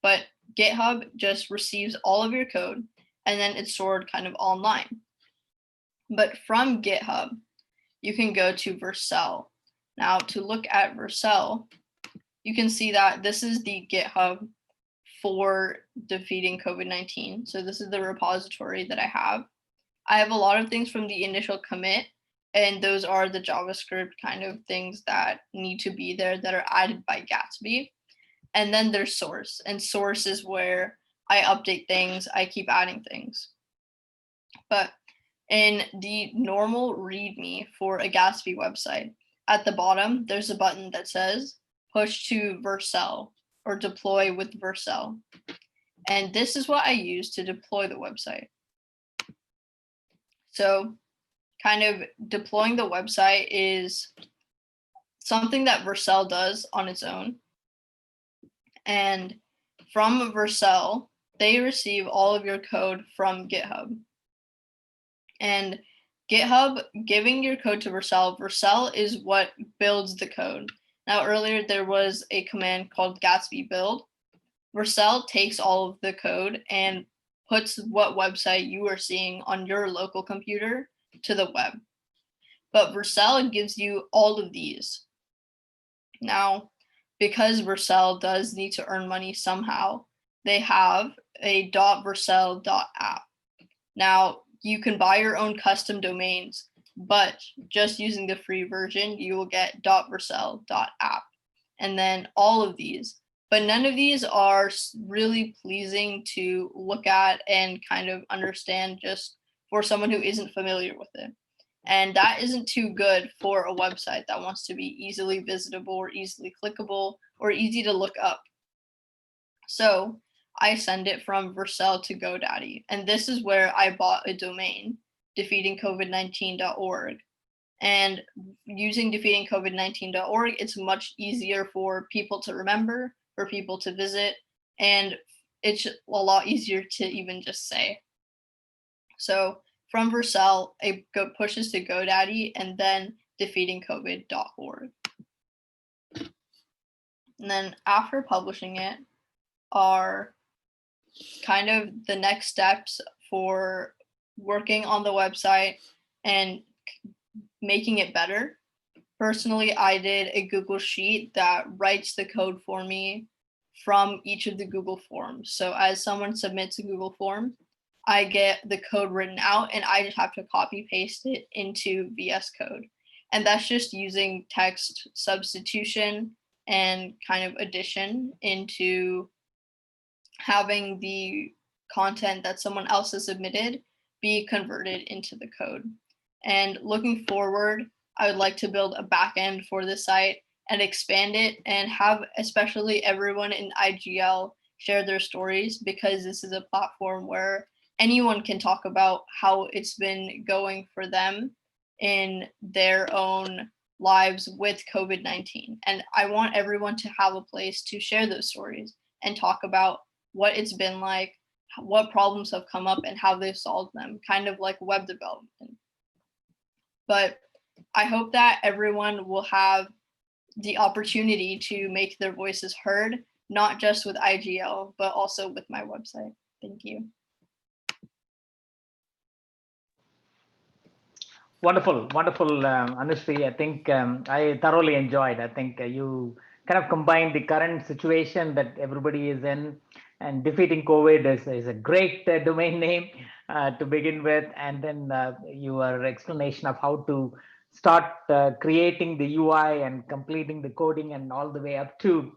But GitHub just receives all of your code and then it's stored kind of online. But from GitHub, you can go to Vercel. Now to look at Vercel, you can see that this is the GitHub for defeating COVID-19. So this is the repository that I have. I have a lot of things from the initial commit, and those are the JavaScript kind of things that need to be there that are added by Gatsby. And then there's source, and source is where I update things, I keep adding things. But in the normal README for a Gatsby website, at the bottom, there's a button that says push to Vercel or deploy with Vercel. And this is what I use to deploy the website. So kind of deploying the website is something that Vercel does on its own. And from Vercel, they receive all of your code from GitHub. And GitHub giving your code to Vercel, Vercel is what builds the code. Now, earlier there was a command called Gatsby build. Vercel takes all of the code and puts what website you are seeing on your local computer to the web. But Vercel gives you all of these. Now, because Vercel does need to earn money somehow, they have a .vercel.app. Now, you can buy your own custom domains, but just using the free version, you will get .vercel.app. And then all of these. But none of these are really pleasing to look at and kind of understand just for someone who isn't familiar with it. And that isn't too good for a website that wants to be easily visitable or easily clickable or easy to look up. So I send it from Vercel to GoDaddy. And this is where I bought a domain, defeatingcovid19.org. And using defeatingcovid19.org, it's much easier for people to remember, for people to visit, and it's a lot easier to even just say. So from Vercel, it pushes to GoDaddy and then defeatingcovid.org. And then after publishing it are kind of the next steps for working on the website and making it better. Personally, I did a Google Sheet that writes the code for me from each of the Google Forms. So as someone submits a Google form, I get the code written out and I just have to copy paste it into VS Code. And that's just using text substitution and kind of addition into having the content that someone else has submitted be converted into the code. And looking forward, I would like to build a backend for the site and expand it and have especially everyone in IGL share their stories, because this is a platform where anyone can talk about how it's been going for them in their own lives with COVID-19. And I want everyone to have a place to share those stories and talk about what it's been like, what problems have come up and how they've solved them, kind of like web development. But I hope that everyone will have the opportunity to make their voices heard, not just with IGL, but also with my website. Thank you. Wonderful, wonderful, Anushree. I think I thoroughly enjoyed. I think you kind of combined the current situation that everybody is in, and defeating COVID is a great domain name to begin with, and then your explanation of how to start creating the UI and completing the coding and all the way up to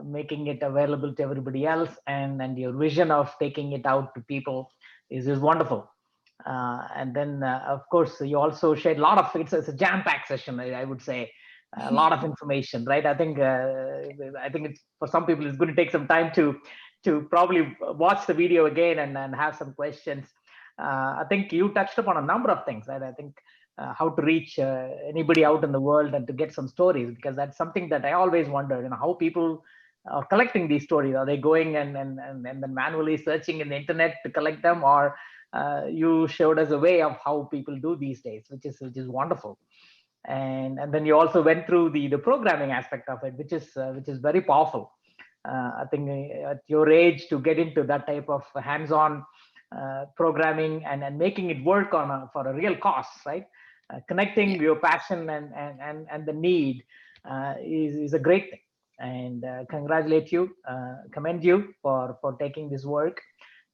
making it available to everybody else, and your vision of taking it out to people is wonderful. And then, of course, you also shared a lot of, it's a jam-packed session, I would say, a lot of information, right? I think it's, for some people, it's going to take some time to probably watch the video again and have some questions. I think you touched upon a number of things, right? I think how to reach anybody out in the world and to get some stories, because that's something that I always wonder, how people are collecting these stories. Are they going and then manually searching in the internet to collect them, or you showed us a way of how people do these days, which is wonderful. And then you also went through the programming aspect of it, which is very powerful. I think at your age, to get into that type of hands-on programming and making it work for a real cost, right? Connecting your passion and the need is a great thing. And commend you for taking this work.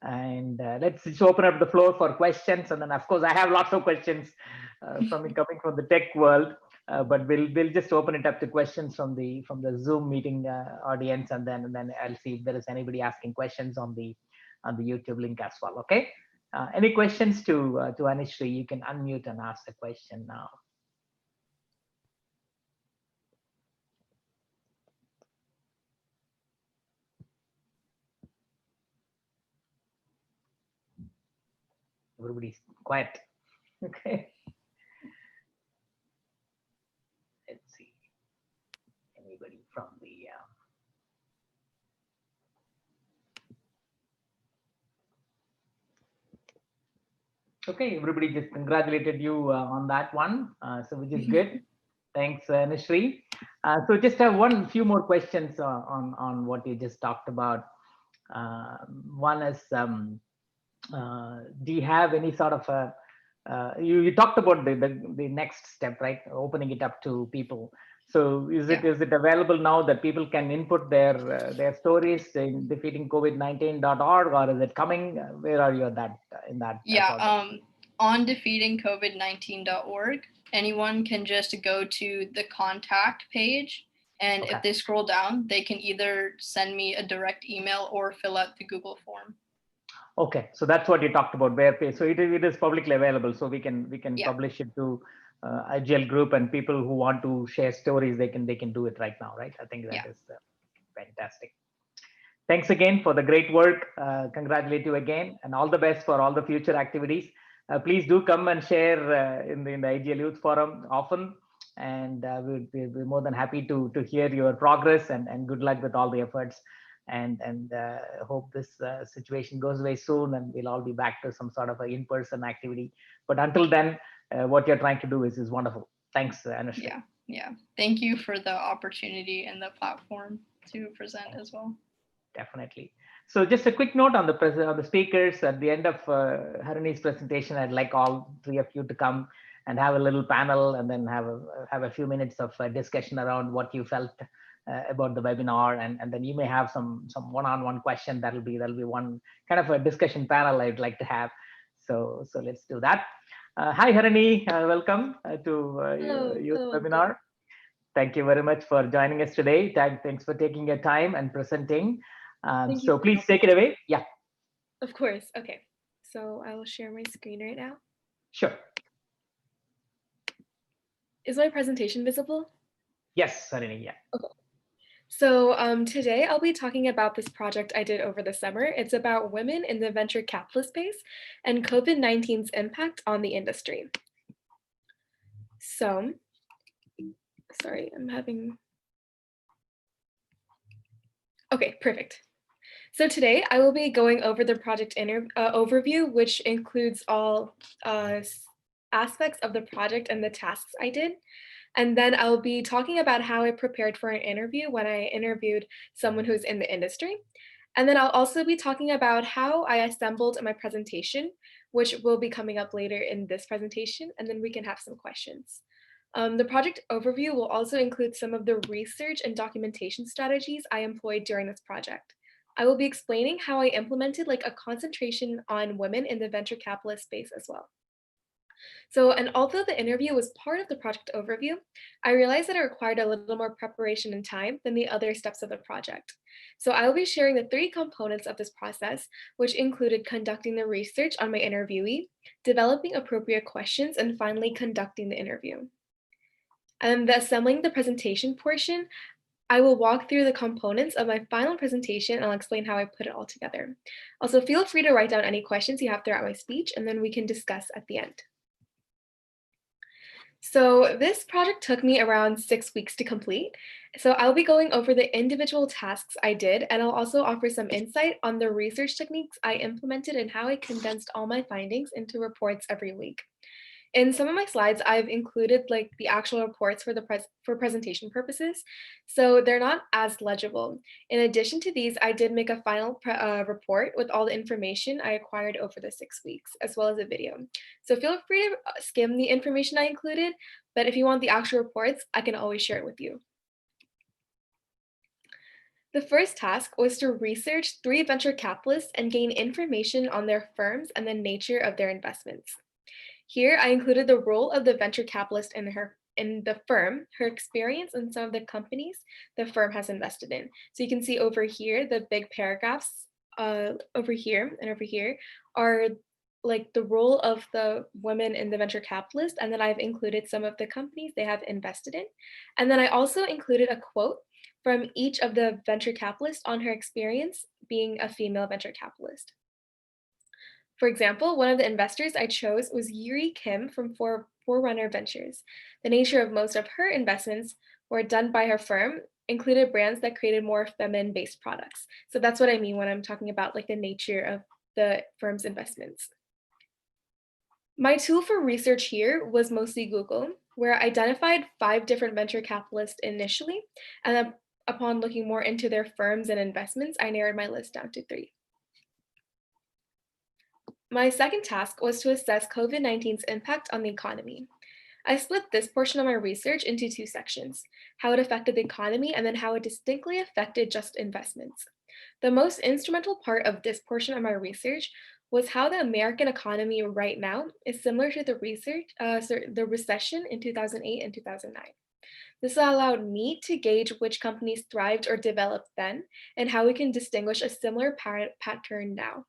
And let's just open up the floor for questions. And then, of course, I have lots of questions coming from the tech world, but we'll just open it up to questions from the Zoom meeting audience, and then I'll see if there is anybody asking questions on the YouTube link as well. Okay. Any questions to Anushree? You can unmute and ask the question now. Everybody's quiet. Okay. Let's see. Anybody from the okay, everybody just congratulated you on that one, so which is good. Thanks, Anushree. So just have few more questions on what you just talked about. One is, do you have any sort of you talked about the next step, right? Opening it up to people. So is it available now that people can input their stories in defeatingcovid19.org, or is it coming? Where are you at that in that? Yeah, on defeatingcovid19.org, anyone can just go to the contact page, and if they scroll down, they can either send me a direct email or fill out the Google form. Okay, so that's what you talked about. So it is publicly available, so we can publish it to IGL group, and people who want to share stories, they can do it right now, right? I think that is fantastic. Thanks again for the great work. Congratulate you again, and all the best for all the future activities. Please do come and share in the IGL Youth Forum often, and we'll be more than happy to hear your progress, and good luck with all the efforts. And hope this situation goes away soon, and we'll all be back to some sort of an in-person activity. But until then, what you're trying to do is wonderful. Thanks, Anushree. Yeah, Yeah, thank you for the opportunity and the platform to present as well. Definitely. So just a quick note on the speakers at the end of Harani's presentation. I'd like all three of you to come and have a little panel, and then have a few minutes of discussion around what you felt about the webinar, and then you may have some one-on-one question. That'll be one kind of a discussion panel I'd like to have. So let's do that. Hi Harani, welcome to your webinar. Thank you very much for joining us today. Thanks for taking your time and presenting. So please take it away. Yeah. Of course. Okay. So I will share my screen right now. Sure. Is my presentation visible? Yes, Harini. Yeah. Okay. So today I'll be talking about this project I did over the summer. It's about women in the venture capitalist space and COVID-19's impact on the industry. So, sorry, I'm having... Okay, perfect. So today I will be going over the project overview, which includes all aspects of the project and the tasks I did. And then I'll be talking about how I prepared for an interview when I interviewed someone who's in the industry. And then I'll also be talking about how I assembled my presentation, which will be coming up later in this presentation, and then we can have some questions. The project overview will also include some of the research and documentation strategies I employed during this project. I will be explaining how I implemented like a concentration on women in the venture capitalist space as well. So, and although the interview was part of the project overview, I realized that it required a little more preparation and time than the other steps of the project. So I will be sharing the 3 components of this process, which included conducting the research on my interviewee, developing appropriate questions, and finally conducting the interview. And assembling the presentation portion, I will walk through the components of my final presentation and I'll explain how I put it all together. Also, feel free to write down any questions you have throughout my speech, and then we can discuss at the end. So this project took me around 6 weeks to complete. So I'll be going over the individual tasks I did, and I'll also offer some insight on the research techniques I implemented and how I condensed all my findings into reports every week. In some of my slides, I've included like the actual reports for presentation purposes, so they're not as legible. In addition to these, I did make a final report with all the information I acquired over the 6 weeks, as well as a video. So feel free to skim the information I included, but if you want the actual reports, I can always share it with you. The first task was to research 3 venture capitalists and gain information on their firms and the nature of their investments. Here, I included the role of the venture capitalist in the firm, her experience, and some of the companies the firm has invested in. So you can see over here, the big paragraphs over here and over here are like the role of the women in the venture capitalist, and then I've included some of the companies they have invested in. And then I also included a quote from each of the venture capitalists on her experience being a female venture capitalist. For example, one of the investors I chose was Yuri Kim from Forerunner Ventures. The nature of most of her investments were done by her firm, included brands that created more feminine-based products. So that's what I mean when I'm talking about like the nature of the firm's investments. My tool for research here was mostly Google, where I identified 5 different venture capitalists initially, and then upon looking more into their firms and investments, I narrowed my list down to 3. My second task was to assess COVID-19's impact on the economy. I split this portion of my research into 2 sections, how it affected the economy and then how it distinctly affected just investments. The most instrumental part of this portion of my research was how the American economy right now is similar to the recession in 2008 and 2009. This allowed me to gauge which companies thrived or developed then and how we can distinguish a similar pattern now.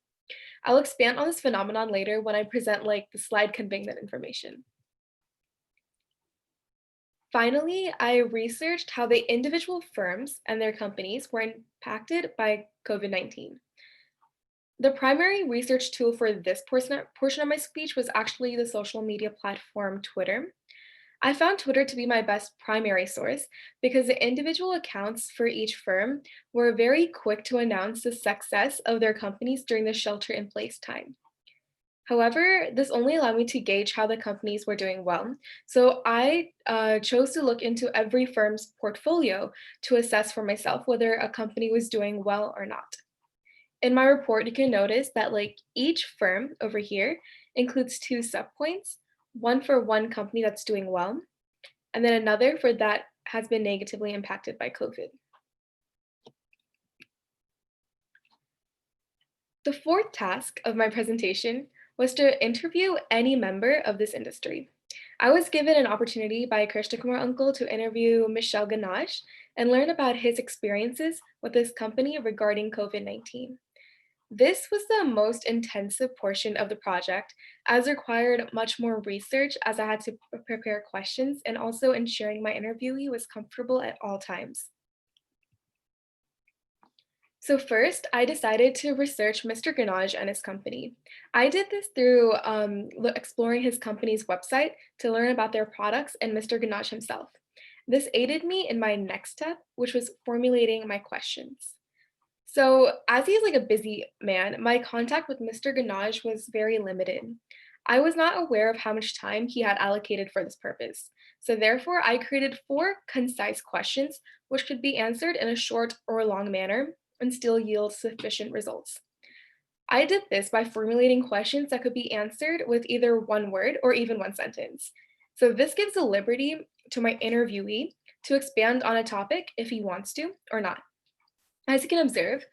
I'll expand on this phenomenon later when I present like the slide conveying that information. Finally, I researched how the individual firms and their companies were impacted by COVID-19. The primary research tool for this portion of my speech was actually the social media platform Twitter. I found Twitter to be my best primary source because the individual accounts for each firm were very quick to announce the success of their companies during the shelter-in-place time. However, this only allowed me to gauge how the companies were doing well. So I chose to look into every firm's portfolio to assess for myself whether a company was doing well or not. In my report, you can notice that like each firm over here includes 2 subpoints, one for one company that's doing well, and then another for that has been negatively impacted by COVID. The fourth task of my presentation was to interview any member of this industry. I was given an opportunity by Krishna Kumar Uncle to interview Michel Ganache and learn about his experiences with this company regarding COVID-19. This was the most intensive portion of the project, as required much more research as I had to prepare questions and also ensuring my interviewee was comfortable at all times. So first, I decided to research Mr. Ganache and his company. I did this through exploring his company's website to learn about their products and Mr. Ganache himself. This aided me in my next step, which was formulating my questions. So as he's like a busy man, my contact with Mr. Ganache was very limited. I was not aware of how much time he had allocated for this purpose. So therefore, I created 4 concise questions which could be answered in a short or long manner and still yield sufficient results. I did this by formulating questions that could be answered with either one word or even one sentence. So this gives a liberty to my interviewee to expand on a topic if he wants to or not. As you can observe,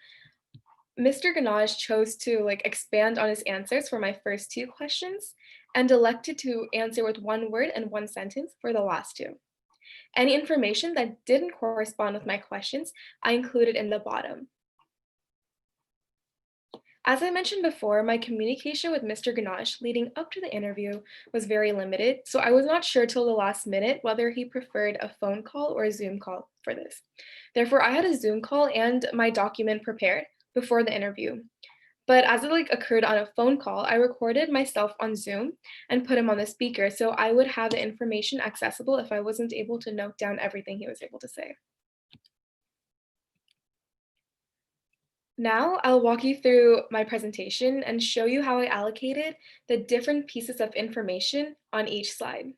Mr. Ganache chose to expand on his answers for my first 2 questions and elected to answer with one word and one sentence for the last 2. Any information that didn't correspond with my questions, I included in the bottom. As I mentioned before, my communication with Mr. Ganache leading up to the interview was very limited, so I was not sure till the last minute whether he preferred a phone call or a Zoom call for this. Therefore, I had a Zoom call and my document prepared before the interview. But as it occurred on a phone call, I recorded myself on Zoom and put him on the speaker so I would have the information accessible if I wasn't able to note down everything he was able to say. Now I'll walk you through my presentation and show you how I allocated the different pieces of information on each slide.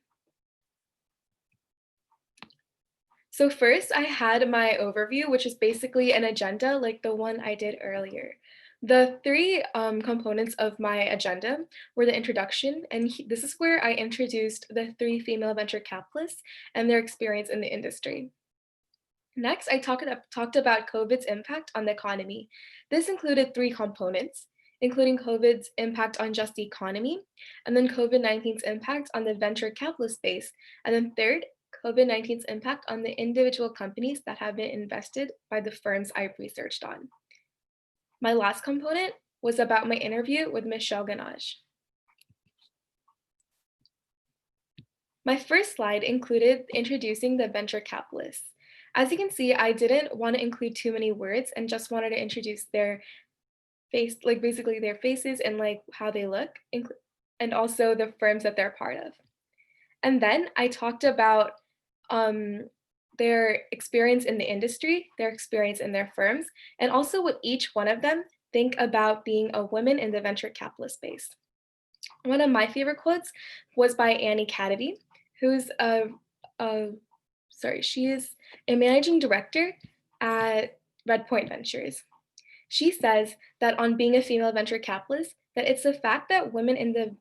So first I had my overview, which is basically an agenda like the one I did earlier. The 3 components of my agenda were the introduction, and this is where I introduced the 3 female venture capitalists and their experience in the industry. Next, I talked about COVID's impact on the economy. This included 3 components, including COVID's impact on just the economy, and then COVID-19's impact on the venture capitalist space, and then third, COVID-19's impact on the individual companies that have been invested by the firms I've researched on. My last component was about my interview with Michel Ganache. My first slide included introducing the venture capitalists. As you can see, I didn't want to include too many words and just wanted to introduce their face, basically their faces and how they look, and also the firms that they're part of. And then I talked about their experience in the industry, their experience in their firms, and also what each one of them think about being a woman in the venture capitalist space. One of my favorite quotes was by Annie Cadady, who's she is a managing director at Redpoint Ventures. She says that on being a female venture capitalist, that it's the fact that women in the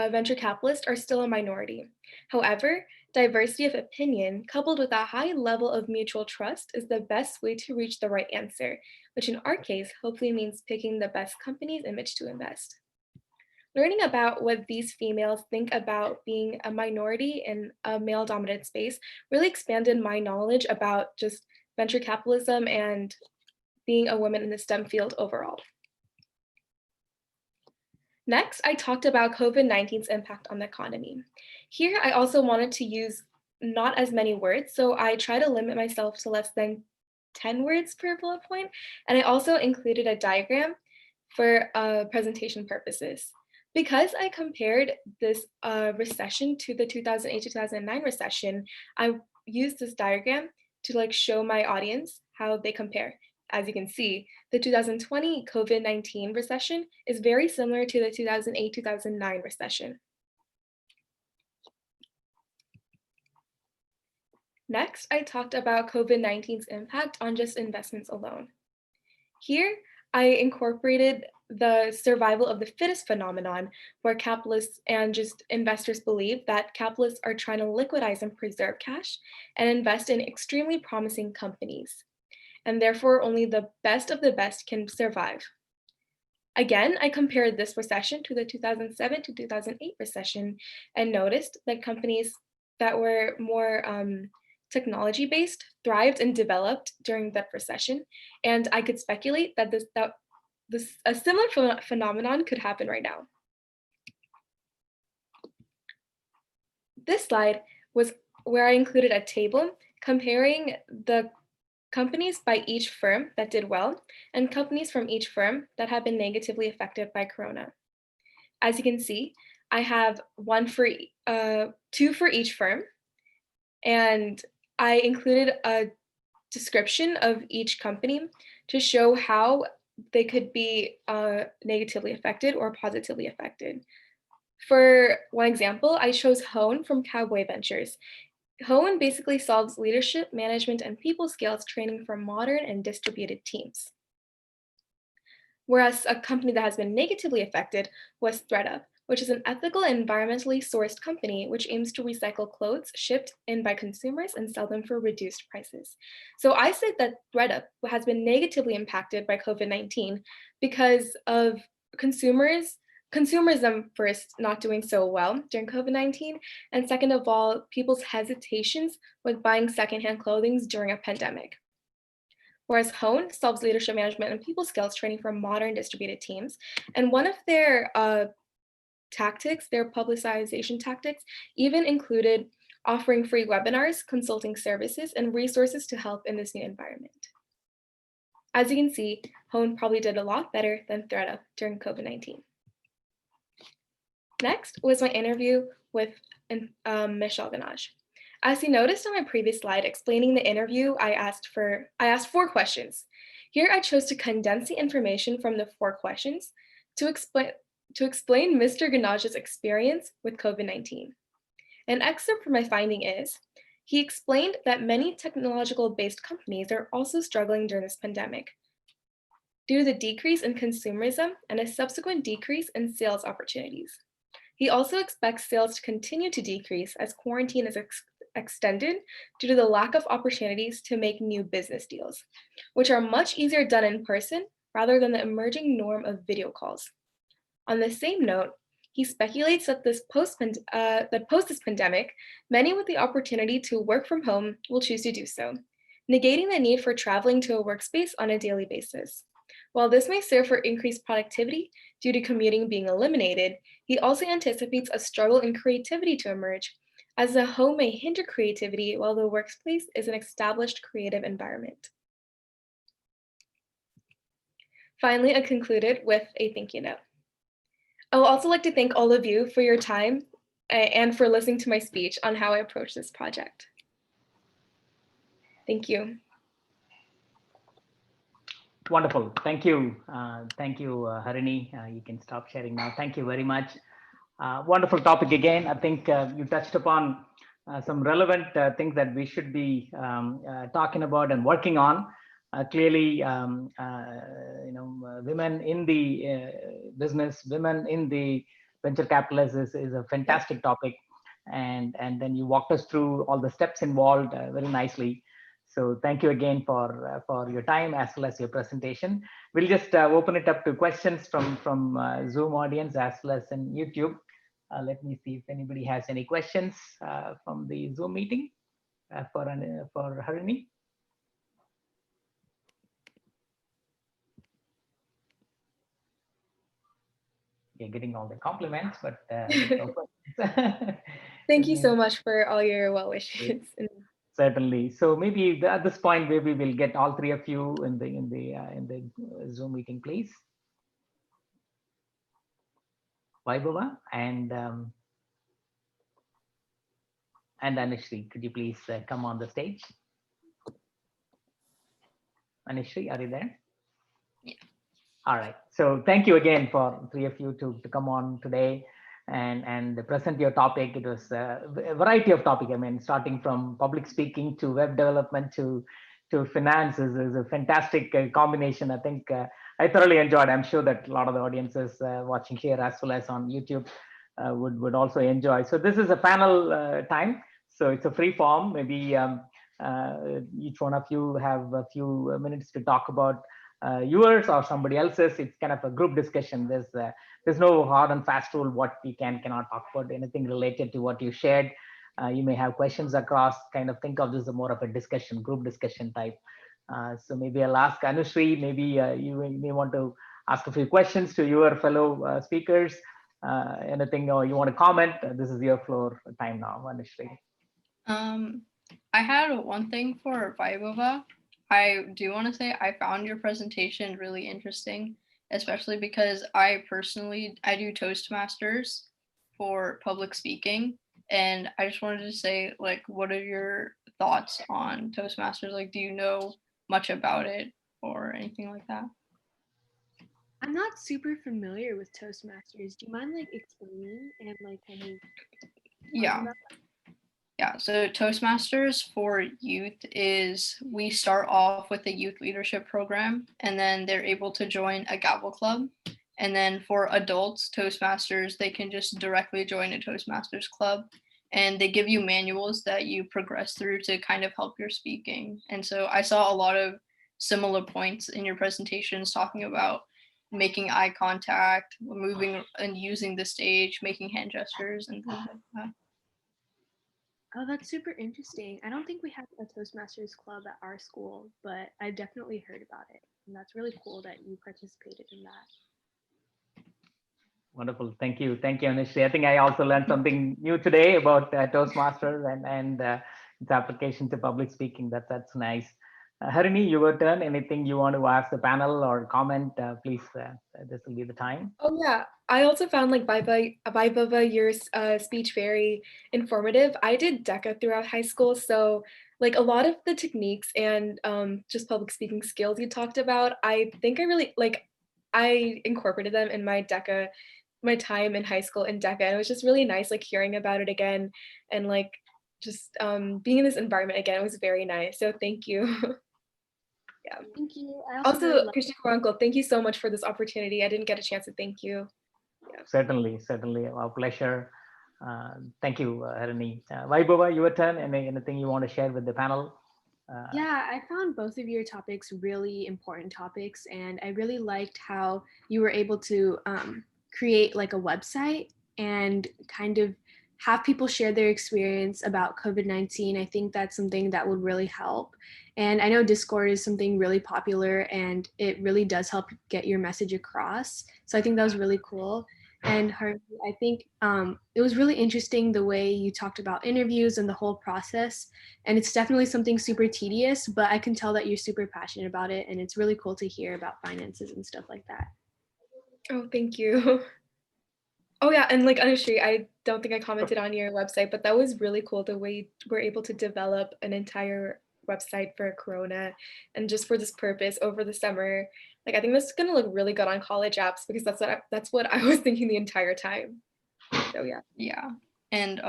venture capitalists are still a minority. However, diversity of opinion coupled with a high level of mutual trust is the best way to reach the right answer, which in our case hopefully means picking the best companies in which to invest. Learning about what these females think about being a minority in a male-dominated space really expanded my knowledge about just venture capitalism and being a woman in the STEM field overall. Next, I talked about COVID-19's impact on the economy. Here, I also wanted to use not as many words, so I try to limit myself to less than 10 words per bullet point, and I also included a diagram for presentation purposes. Because I compared this recession to the 2008-2009 recession, I used this diagram to show my audience how they compare. As you can see, the 2020 COVID-19 recession is very similar to the 2008-2009 recession. Next, I talked about COVID-19's impact on just investments alone. Here, I incorporated the survival of the fittest phenomenon, where capitalists and just investors believe that capitalists are trying to liquidize and preserve cash and invest in extremely promising companies, and therefore only the best of the best can survive. Again, I compared this recession to the 2007 to 2008 recession and noticed that companies that were more technology-based thrived and developed during that recession, and I could speculate that a similar phenomenon could happen right now. This slide was where I included a table comparing the companies by each firm that did well and companies from each firm that have been negatively affected by Corona. As you can see, I have two for each firm, and I included a description of each company to show how they could be negatively affected or positively affected. For one example, I chose Hone from Cowboy Ventures. Hone basically solves leadership, management, and people skills training for modern and distributed teams. Whereas a company that has been negatively affected was ThredUp, which is an ethical and environmentally sourced company which aims to recycle clothes shipped in by consumers and sell them for reduced prices. So I said that ThredUp has been negatively impacted by COVID-19 because of consumerism first not doing so well during COVID-19, and second of all, people's hesitations with buying secondhand clothing during a pandemic. Whereas Hone solves leadership management and people skills training for modern distributed teams, and one of their tactics, their publicization tactics, even included offering free webinars, consulting services, and resources to help in this new environment. As you can see, Hone probably did a lot better than ThredUp during COVID-19. Next was my interview with Michelle Ganaj. As you noticed on my previous slide explaining the interview, I asked 4 questions. Here I chose to condense the information from the 4 questions to explain Mr. Ganaj's experience with COVID-19. An excerpt from my finding is, he explained that many technological-based companies are also struggling during this pandemic due to the decrease in consumerism and a subsequent decrease in sales opportunities. He also expects sales to continue to decrease as quarantine is extended due to the lack of opportunities to make new business deals, which are much easier done in person rather than the emerging norm of video calls. On the same note, he speculates that post this pandemic, many with the opportunity to work from home will choose to do so, negating the need for traveling to a workspace on a daily basis. While this may serve for increased productivity due to commuting being eliminated, he also anticipates a struggle in creativity to emerge, as the home may hinder creativity while the workplace is an established creative environment. Finally, I concluded with a thank you note. I would also like to thank all of you for your time and for listening to my speech on how I approach this project. Thank you. Wonderful. Thank you. Thank you, Harini. You can stop sharing now. Thank you very much. Wonderful topic again. I think you touched upon some relevant things that we should be talking about and working on. Clearly, women in the business, women in the venture capitalists is a fantastic topic. And then you walked us through all the steps involved very nicely. So thank you again for your time as well as your presentation. We'll just open it up to questions from Zoom audience as well as in YouTube. Let me see if anybody has any questions from the Zoom meeting for Harini. You're getting all the compliments, but no questions. Thank you so much for all your well wishes. Certainly. So maybe at this point, maybe we'll get all 3 of you in the Zoom meeting, please. Vaibhava and Anushree, could you please come on the stage? Anishri, are you there? Yeah. All right. So thank you again for three of you to come on today and present your topic. It was a variety of topic. I mean, starting from public speaking to web development to finance is a fantastic combination. I think I thoroughly enjoyed. I'm sure that a lot of the audiences watching here as well as on YouTube would also enjoy. So this is a panel time. So it's a free form. Maybe each one of you have a few minutes to talk about yours or somebody else's. It's kind of a group discussion. There's no hard and fast rule what we cannot talk about. Anything related to what you shared. You may have questions across. Kind of think of this as more of a discussion, group discussion type. So maybe I'll ask Anushree. Maybe you may want to ask a few questions to your fellow speakers. Anything or you want to comment? This is your floor time now, Anushree. I had one thing for Vaibhava. I do want to say I found your presentation really interesting, especially because I do Toastmasters for public speaking. And I just wanted to say, like, what are your thoughts on Toastmasters? Like, do you know much about it or anything like that? I'm not super familiar with Toastmasters. Do you mind like explaining and like kind of Yeah. Yeah, so Toastmasters for youth is we start off with a youth leadership program and then they're able to join a Gavel Club. And then for adults, Toastmasters, they can just directly join a Toastmasters club and they give you manuals that you progress through to kind of help your speaking. And so I saw a lot of similar points in your presentations talking about making eye contact, moving and using the stage, making hand gestures and things like that. Oh, that's super interesting. I don't think we have a Toastmasters club at our school, but I've definitely heard about it. And that's really cool that you participated in that. Wonderful. Thank you. Thank you, Anishri. I think I also learned something new today about Toastmasters and its application to public speaking. That's nice. Harini, your turn. Anything you want to ask the panel or comment, please, this will be the time. Oh yeah, I also found like Vaibhava, your speech very informative. I did DECA throughout high school, so like a lot of the techniques and just public speaking skills you talked about, I think I really like. I incorporated them in my DECA, my time in high school in DECA, and it was just really nice like hearing about it again and like just being in this environment again. It was very nice. So thank you. Yeah. Thank you. Also, Krishna Uncle, thank you so much for this opportunity. I didn't get a chance to thank you. Yeah. Certainly, our pleasure. Thank you, Harini. Vaibhava, your turn. Anything you want to share with the panel? Yeah, I found both of your topics really important topics, and I really liked how you were able to create like a website and kind of have people share their experience about COVID-19. I think that's something that would really help. And I know Discord is something really popular and it really does help get your message across. So I think that was really cool. And Harvey, I think it was really interesting the way you talked about interviews and the whole process. And it's definitely something super tedious, but I can tell that you're super passionate about it. And it's really cool to hear about finances and stuff like that. Oh, thank you. Oh yeah, and like Anushree, I don't think I commented on your website, but that was really cool the way you were able to develop an entire website for Corona and just for this purpose over the summer. Like I think this is gonna look really good on college apps because that's what I was thinking the entire time. So yeah. Yeah, and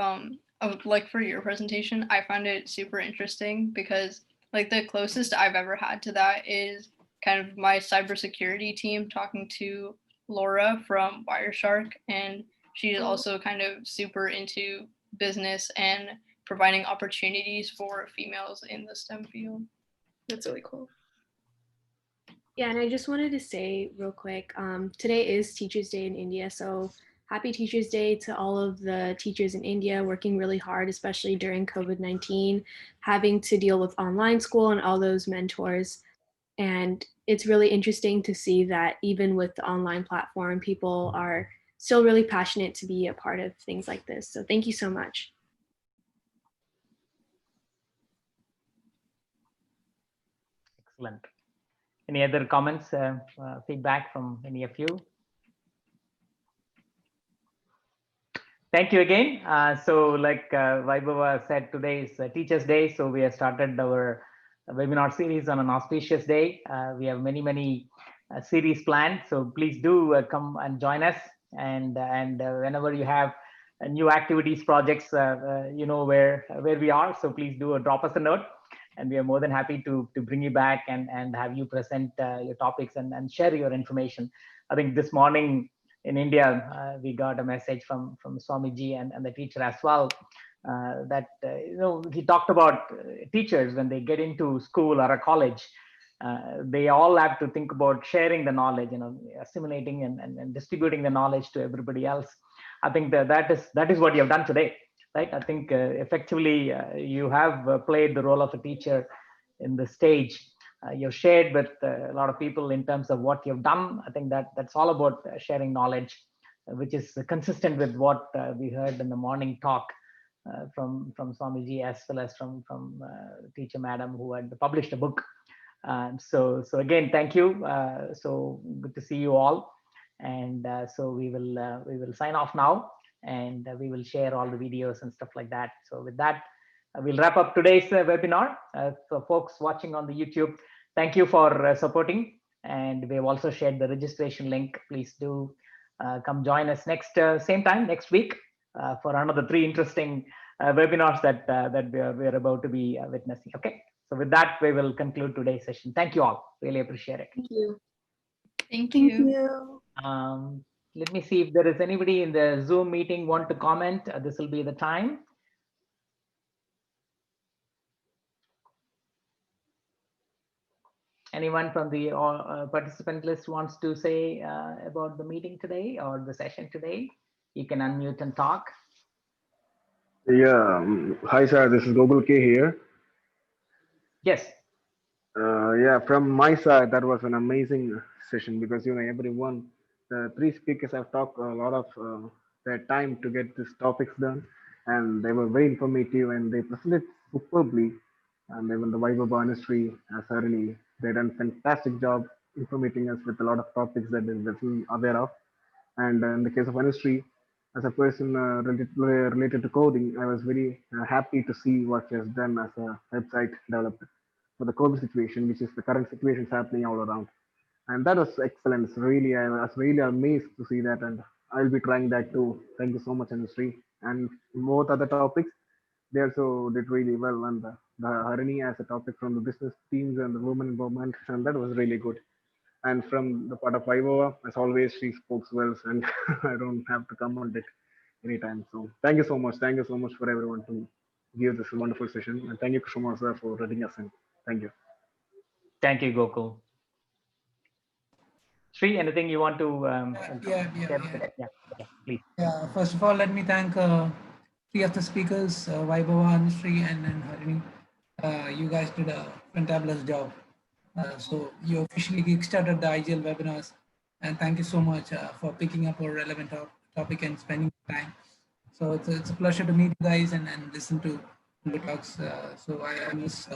like for your presentation, I found it super interesting because like the closest I've ever had to that is kind of my cybersecurity team talking to Laura from Wireshark, and she's also kind of super into business and providing opportunities for females in the STEM field. That's really cool. Yeah, and I just wanted to say real quick, today is Teachers Day in India, so happy Teachers Day to all of the teachers in India working really hard, especially during COVID-19, having to deal with online school and all those mentors. And it's really interesting to see that even with the online platform, people are still really passionate to be a part of things like this. So thank you so much. Excellent. Any other comments, feedback from any of you? Thank you again. So like Vaibhava said, today is Teachers Day. So we have started our webinar series on an auspicious day. We have many series planned, so please do come and join us. And whenever you have new activities, projects, you know where we are. So please do drop us a note, and we are more than happy to bring you back and have you present your topics and share your information. I think this morning in India, we got a message from Swamiji and the teacher as well. That he talked about teachers when they get into school or a college, they all have to think about sharing the knowledge, assimilating and distributing the knowledge to everybody else. I think that is what you have done today, right? I think effectively you have played the role of a teacher in the stage. You've shared with a lot of people in terms of what you've done. I think that's all about sharing knowledge, which is consistent with what we heard in the morning talk from Swamiji, as well as from teacher madam who had published a book. So again, thank you. So good to see you all. And so we will sign off now, and we will share all the videos and stuff like that. So with that, we'll wrap up today's webinar. For folks watching on the YouTube, thank you for supporting. And we have also shared the registration link. Please do come join us next same time next week for another 3 interesting webinars that we are about to be witnessing. Okay. So with that, we will conclude today's session. Thank you all. Really appreciate it. Thank you. Thank you. Let me see if there is anybody in the Zoom meeting want to comment. This will be the time. Anyone from the participant list wants to say about the meeting today or the session today? You can unmute and talk. Yeah, hi sir, this is Gogul K here. Yes. Yeah, from my side, that was an amazing session because everyone, the 3 speakers have talked a lot of their time to get these topics done, and they were very informative and they presented superbly. And even the Vaibhava industry, certainly they done fantastic job informating us with a lot of topics that we wasn't aware of. And in the case of industry, as a person related to coding, I was very happy to see what she has done as a website developer for the COVID situation, which is the current situations happening all around. And that was excellent. It's really, I was really amazed to see that, and I'll be trying that too. Thank you so much, industry. And both other topics, they also did really well. And the Harini as a topic from the business teams and the women involvement, and that was really good. And from the part of Vaibhava, as always, she spoke well, and I don't have to comment it anytime. So thank you so much. Thank you so much for everyone to give this wonderful session. And thank you so much, sir, for letting us in. Thank you. Thank you, Gokul. Sri, anything you want to Yeah, please. Yeah, first of all, let me thank 3 of the speakers, Vaibhava, Anushree, and Harini. You guys did a fantabulous job. So you officially kickstarted the IGL webinars, and thank you so much for picking up a relevant topic and spending time. So it's a pleasure to meet you guys and listen to the talks. So I was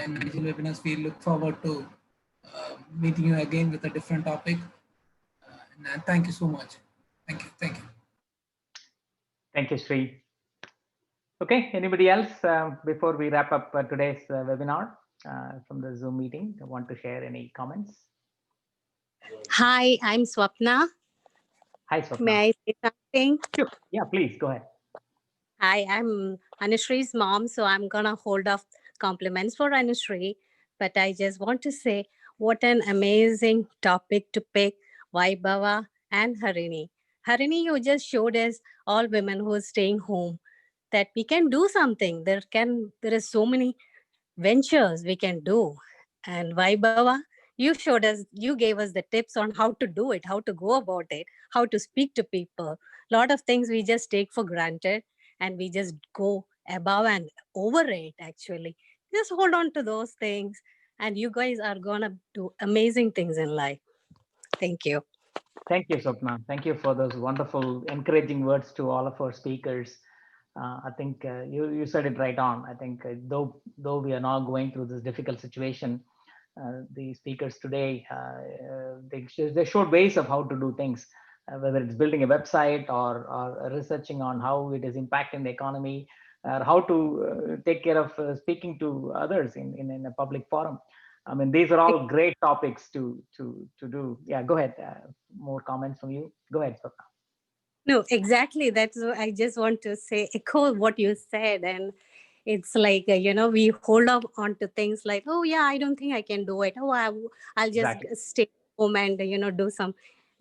in IGL webinars. We look forward to meeting you again with a different topic. And thank you so much. Thank you. Thank you. Thank you, Sri. Okay, anybody else before we wrap up today's webinar from the Zoom meeting? Want to share any comments? Hi, I'm Swapna. Hi, Swapna. May I say something? Sure. Yeah, please go ahead. Hi, I'm Anushree's mom, so I'm gonna hold off compliments for Anushree. But I just want to say what an amazing topic to pick, Vaibhava and Harini. Harini, you just showed us all women who are staying home that we can do something. There is so many ventures we can do. And Vaibhava, you gave us the tips on how to do it, how to go about it, how to speak to people. A lot of things we just take for granted and we just go above and over it actually. Just hold on to those things and you guys are gonna do amazing things in life. Thank you. Thank you, Swapna. Thank you for those wonderful, encouraging words to all of our speakers. I think you said it right on. I think though we are now going through this difficult situation, the speakers today, they showed ways of how to do things, whether it's building a website or researching on how it is impacting the economy, how to take care of speaking to others in a public forum. I mean, these are all great topics to do. Yeah, go ahead. More comments from you. Go ahead, Swapna. No, exactly. That's what I just want to say, echo what you said. And it's like, we hold up on to things like, oh, yeah, I don't think I can do it. Oh, I'll just Exactly. stay home and, do some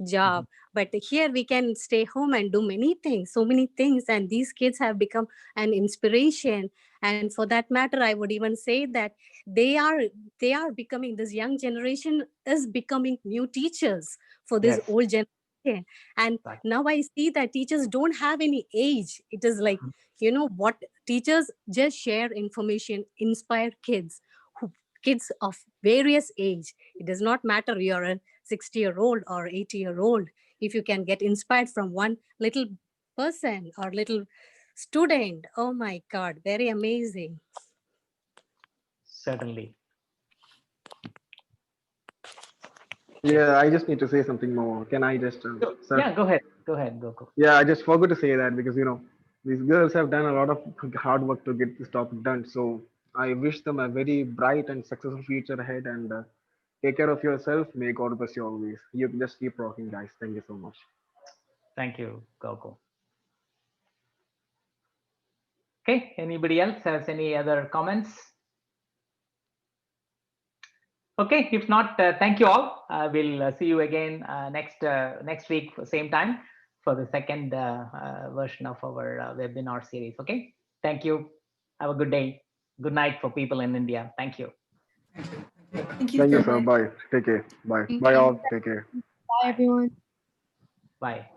job. But here we can stay home and do many things, so many things. And these kids have become an inspiration. And for that matter, I would even say that they are becoming, this young generation is becoming new teachers for this Yes. old generation. And Right. now I see that teachers don't have any age. It is like, what teachers just share information, inspire kids, kids of various age. It does not matter you're a 60-year-old or 80-year-old. If you can get inspired from one little person or little student, oh my God, very amazing. Certainly. Yeah, I just need to say something more. Can I just, sir? Yeah, go ahead. Go ahead, Gokul. Yeah, I just forgot to say that because these girls have done a lot of hard work to get this topic done. So I wish them a very bright and successful future ahead. And take care of yourself. May God bless you always. You can just keep rocking, guys. Thank you so much. Thank you, Gokul. Okay, anybody else has any other comments? Okay, if not, thank you all. We'll see you again next week, same time, for the second version of our webinar series. Okay, thank you. Have a good day. Good night for people in India. Thank you. Thank you Thank so you, sir. much. Bye. Take care. Bye. Thank Bye, you. all. Take care. Bye, everyone. Bye.